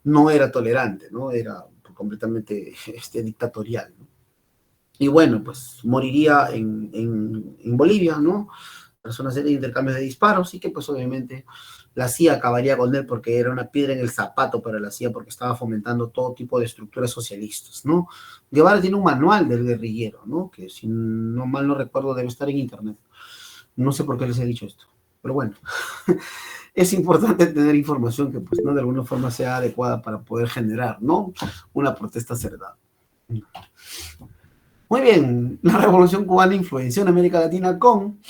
no era tolerante, ¿no? Era completamente dictatorial, ¿no? Y bueno, pues moriría en Bolivia, ¿no? Tras una serie de intercambios de disparos, y que pues obviamente la CIA acabaría con él porque era una piedra en el zapato para la CIA, porque estaba fomentando todo tipo de estructuras socialistas, ¿no? Guevara tiene un manual del guerrillero, ¿no? Que si no mal no recuerdo debe estar en internet. No sé por qué les he dicho esto, pero bueno, es importante tener información que pues no de alguna forma sea adecuada para poder generar, ¿no? Una protesta cerrada. Muy bien, la Revolución Cubana influenció en América Latina con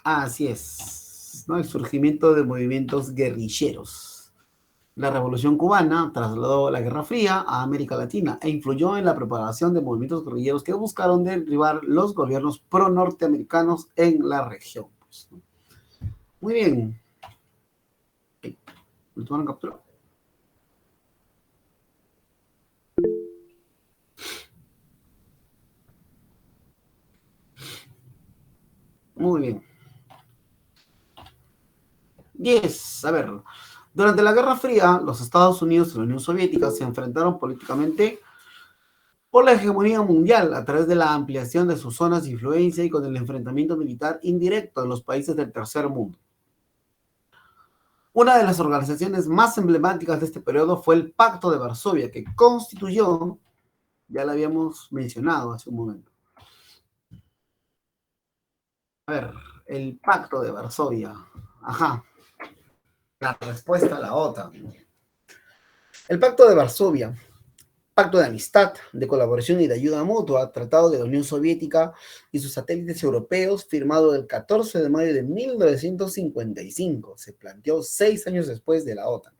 así es, ¿no? El surgimiento de movimientos guerrilleros. La Revolución Cubana trasladó la Guerra Fría a América Latina e influyó en la preparación de movimientos guerrilleros que buscaron derribar los gobiernos pro-norteamericanos en la región, pues, ¿no? Muy bien. ¿Me tomaron captura? Muy bien. 10. A ver. Durante la Guerra Fría, los Estados Unidos y la Unión Soviética se enfrentaron políticamente por la hegemonía mundial a través de la ampliación de sus zonas de influencia y con el enfrentamiento militar indirecto en los países del tercer mundo. Una de las organizaciones más emblemáticas de este periodo fue el Pacto de Varsovia, que constituyó, ya lo habíamos mencionado hace un momento. A ver, el Pacto de Varsovia. Ajá, la respuesta a la OTAN. El Pacto de Varsovia, pacto de amistad, de colaboración y de ayuda mutua, tratado de la Unión Soviética y sus satélites europeos, firmado el 14 de mayo de 1955. Se planteó 6 años después de la OTAN.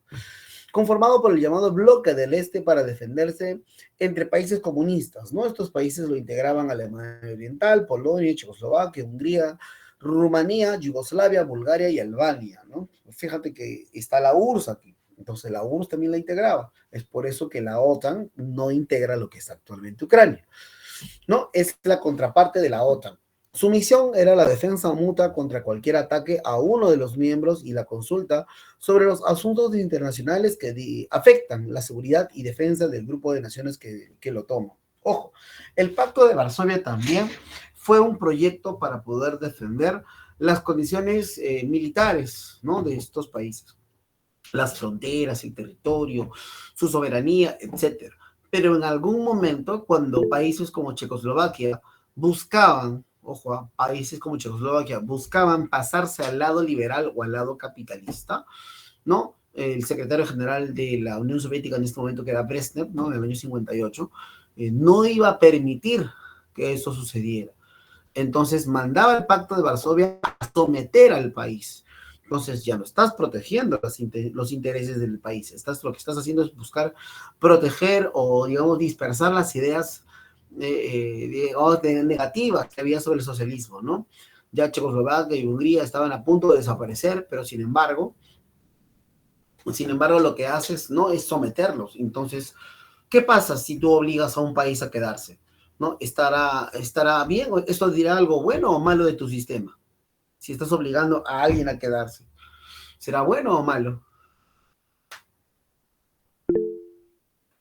conformado por el llamado Bloque del Este para defenderse entre países comunistas, ¿no? Estos países lo integraban Alemania Oriental, Polonia, Checoslovaquia, Hungría, Rumanía, Yugoslavia, Bulgaria y Albania, ¿no? Fíjate que está la URSS aquí, entonces la URSS también la integraba. Es por eso que la OTAN no integra lo que es actualmente Ucrania, ¿no? Es la contraparte de la OTAN. Su misión era la defensa mutua contra cualquier ataque a uno de los miembros y la consulta sobre los asuntos internacionales que afectan la seguridad y defensa del grupo de naciones que lo toman. Ojo, el Pacto de Varsovia también fue un proyecto para poder defender las condiciones militares, ¿no? De estos países, las fronteras, el territorio, su soberanía, etcétera. Pero en algún momento, cuando países como Checoslovaquia buscaban, ojo, países como Checoslovaquia buscaban pasarse al lado liberal o al lado capitalista, ¿no? El secretario general de la Unión Soviética en este momento, que era Brezhnev, ¿no? En el año 58, no iba a permitir que eso sucediera. Entonces mandaba el Pacto de Varsovia a someter al país. Entonces ya no estás protegiendo los intereses del país. Lo que estás haciendo es buscar proteger o, digamos, dispersar las ideas negativas que había sobre el socialismo, ¿no? Ya Checoslovaquia y Hungría estaban a punto de desaparecer, pero sin embargo, lo que haces, ¿no? Es someterlos. Entonces, ¿qué pasa si tú obligas a un país a quedarse? ¿No? ¿Estará bien? ¿Esto dirá algo bueno o malo de tu sistema? Si estás obligando a alguien a quedarse, ¿será bueno o malo?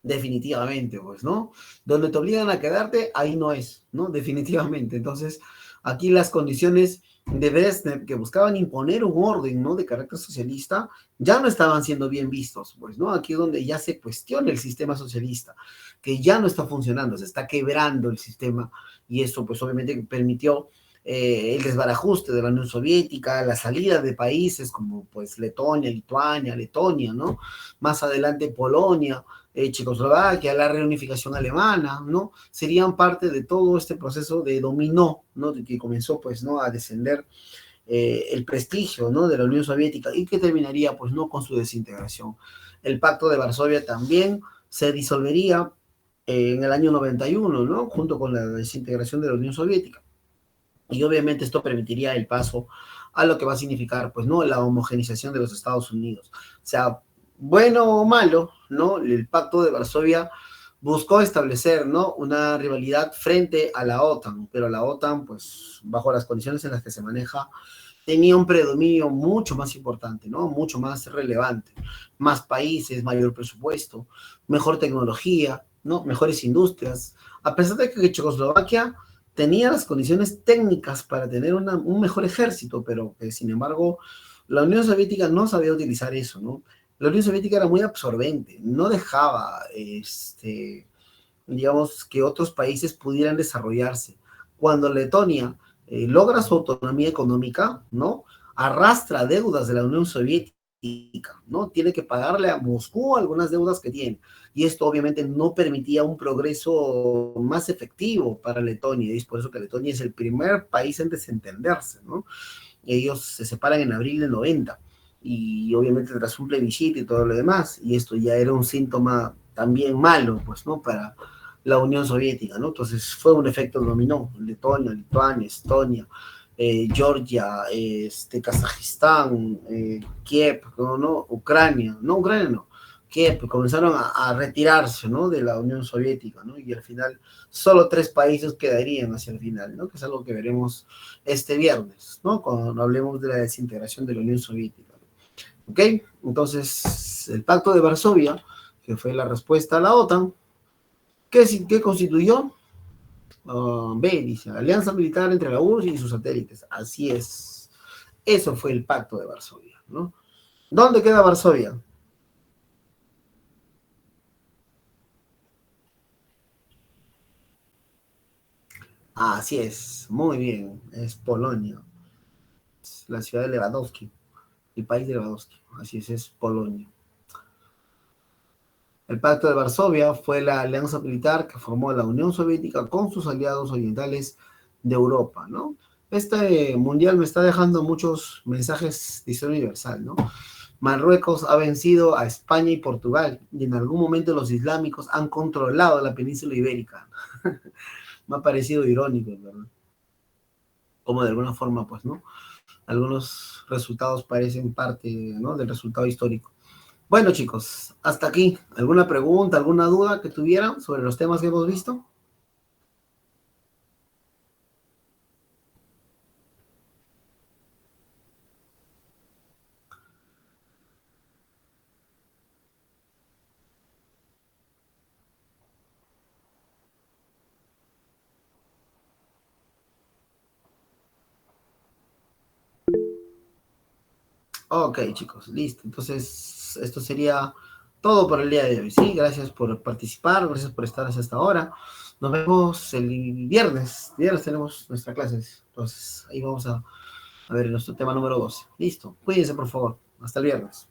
Definitivamente, pues, ¿no? Donde te obligan a quedarte, ahí no es, ¿no? Definitivamente. Entonces, aquí las condiciones de Brezhnev, que buscaban imponer un orden, ¿no? De carácter socialista, ya no estaban siendo bien vistos, pues, ¿no? Aquí es donde ya se cuestiona el sistema socialista, que ya no está funcionando, se está quebrando el sistema, y eso, pues, obviamente permitió el desbarajuste de la Unión Soviética, la salida de países como, pues, Letonia, Lituania, Letonia, ¿no? Más adelante Polonia, Checoslovaquia, la reunificación alemana, ¿no? Serían parte de todo este proceso de dominó, ¿no? De que comenzó, pues, ¿no? A descender el prestigio, ¿no? De la Unión Soviética y que terminaría, pues, ¿no? Con su desintegración. El Pacto de Varsovia también se disolvería en el año 91, ¿no? Junto con la desintegración de la Unión Soviética. Y obviamente esto permitiría el paso a lo que va a significar, pues, ¿no? La homogenización de los Estados Unidos. O sea, bueno o malo, ¿no? El Pacto de Varsovia buscó establecer, ¿no? Una rivalidad frente a la OTAN, pero la OTAN, pues, bajo las condiciones en las que se maneja, tenía un predominio mucho más importante, ¿no? Mucho más relevante. Más países, mayor presupuesto, mejor tecnología, ¿no? Mejores industrias. A pesar de que Checoslovaquia tenía las condiciones técnicas para tener un mejor ejército, pero sin embargo, la Unión Soviética no sabía utilizar eso, ¿no? La Unión Soviética era muy absorbente, no dejaba, digamos, que otros países pudieran desarrollarse. Cuando Letonia logra su autonomía económica, ¿no? Arrastra deudas de la Unión Soviética, ¿no? Tiene que pagarle a Moscú algunas deudas que tiene. Y esto obviamente no permitía un progreso más efectivo para Letonia. Y es por eso que Letonia es el primer país en desentenderse, ¿no? Ellos se separan en abril del 90. Y obviamente tras un plebiscito y todo lo demás. Y esto ya era un síntoma también malo, pues, ¿no? Para la Unión Soviética, ¿no? Entonces fue un efecto dominó. Letonia, Lituania, Estonia, Georgia, Kazajistán, Kiev, ¿no? Ucrania, Kiev, comenzaron a retirarse, ¿no? De la Unión Soviética, ¿no? Y al final solo 3 países quedarían hacia el final, ¿no? Que es algo que veremos este viernes, ¿no? Cuando hablemos de la desintegración de la Unión Soviética. ¿Ok? Entonces, el Pacto de Varsovia, que fue la respuesta a la OTAN, ¿qué constituyó? B, dice, alianza militar entre la URSS y sus satélites. Así es. Eso fue el Pacto de Varsovia, ¿no? ¿Dónde queda Varsovia? Así es, muy bien, es Polonia, es la ciudad de Lewandowski, el país de Lewandowski, así es Polonia. El Pacto de Varsovia fue la alianza militar que formó la Unión Soviética con sus aliados orientales de Europa, ¿no? Este mundial me está dejando muchos mensajes de historia universal, ¿no? Marruecos ha vencido a España y Portugal, y en algún momento los islámicos han controlado la península ibérica. Me ha parecido irónico, ¿verdad? Como de alguna forma, pues, ¿no? Algunos resultados parecen parte, ¿no?, del resultado histórico. Bueno, chicos, hasta aquí. ¿Alguna pregunta, alguna duda que tuvieran sobre los temas que hemos visto? Ok, chicos, listo. Entonces, esto sería todo por el día de hoy, ¿sí? Gracias por participar, gracias por estar hasta ahora. Nos vemos el viernes. Viernes tenemos nuestras clases. Entonces, ahí vamos a ver nuestro tema número 12. Listo. Cuídense, por favor. Hasta el viernes.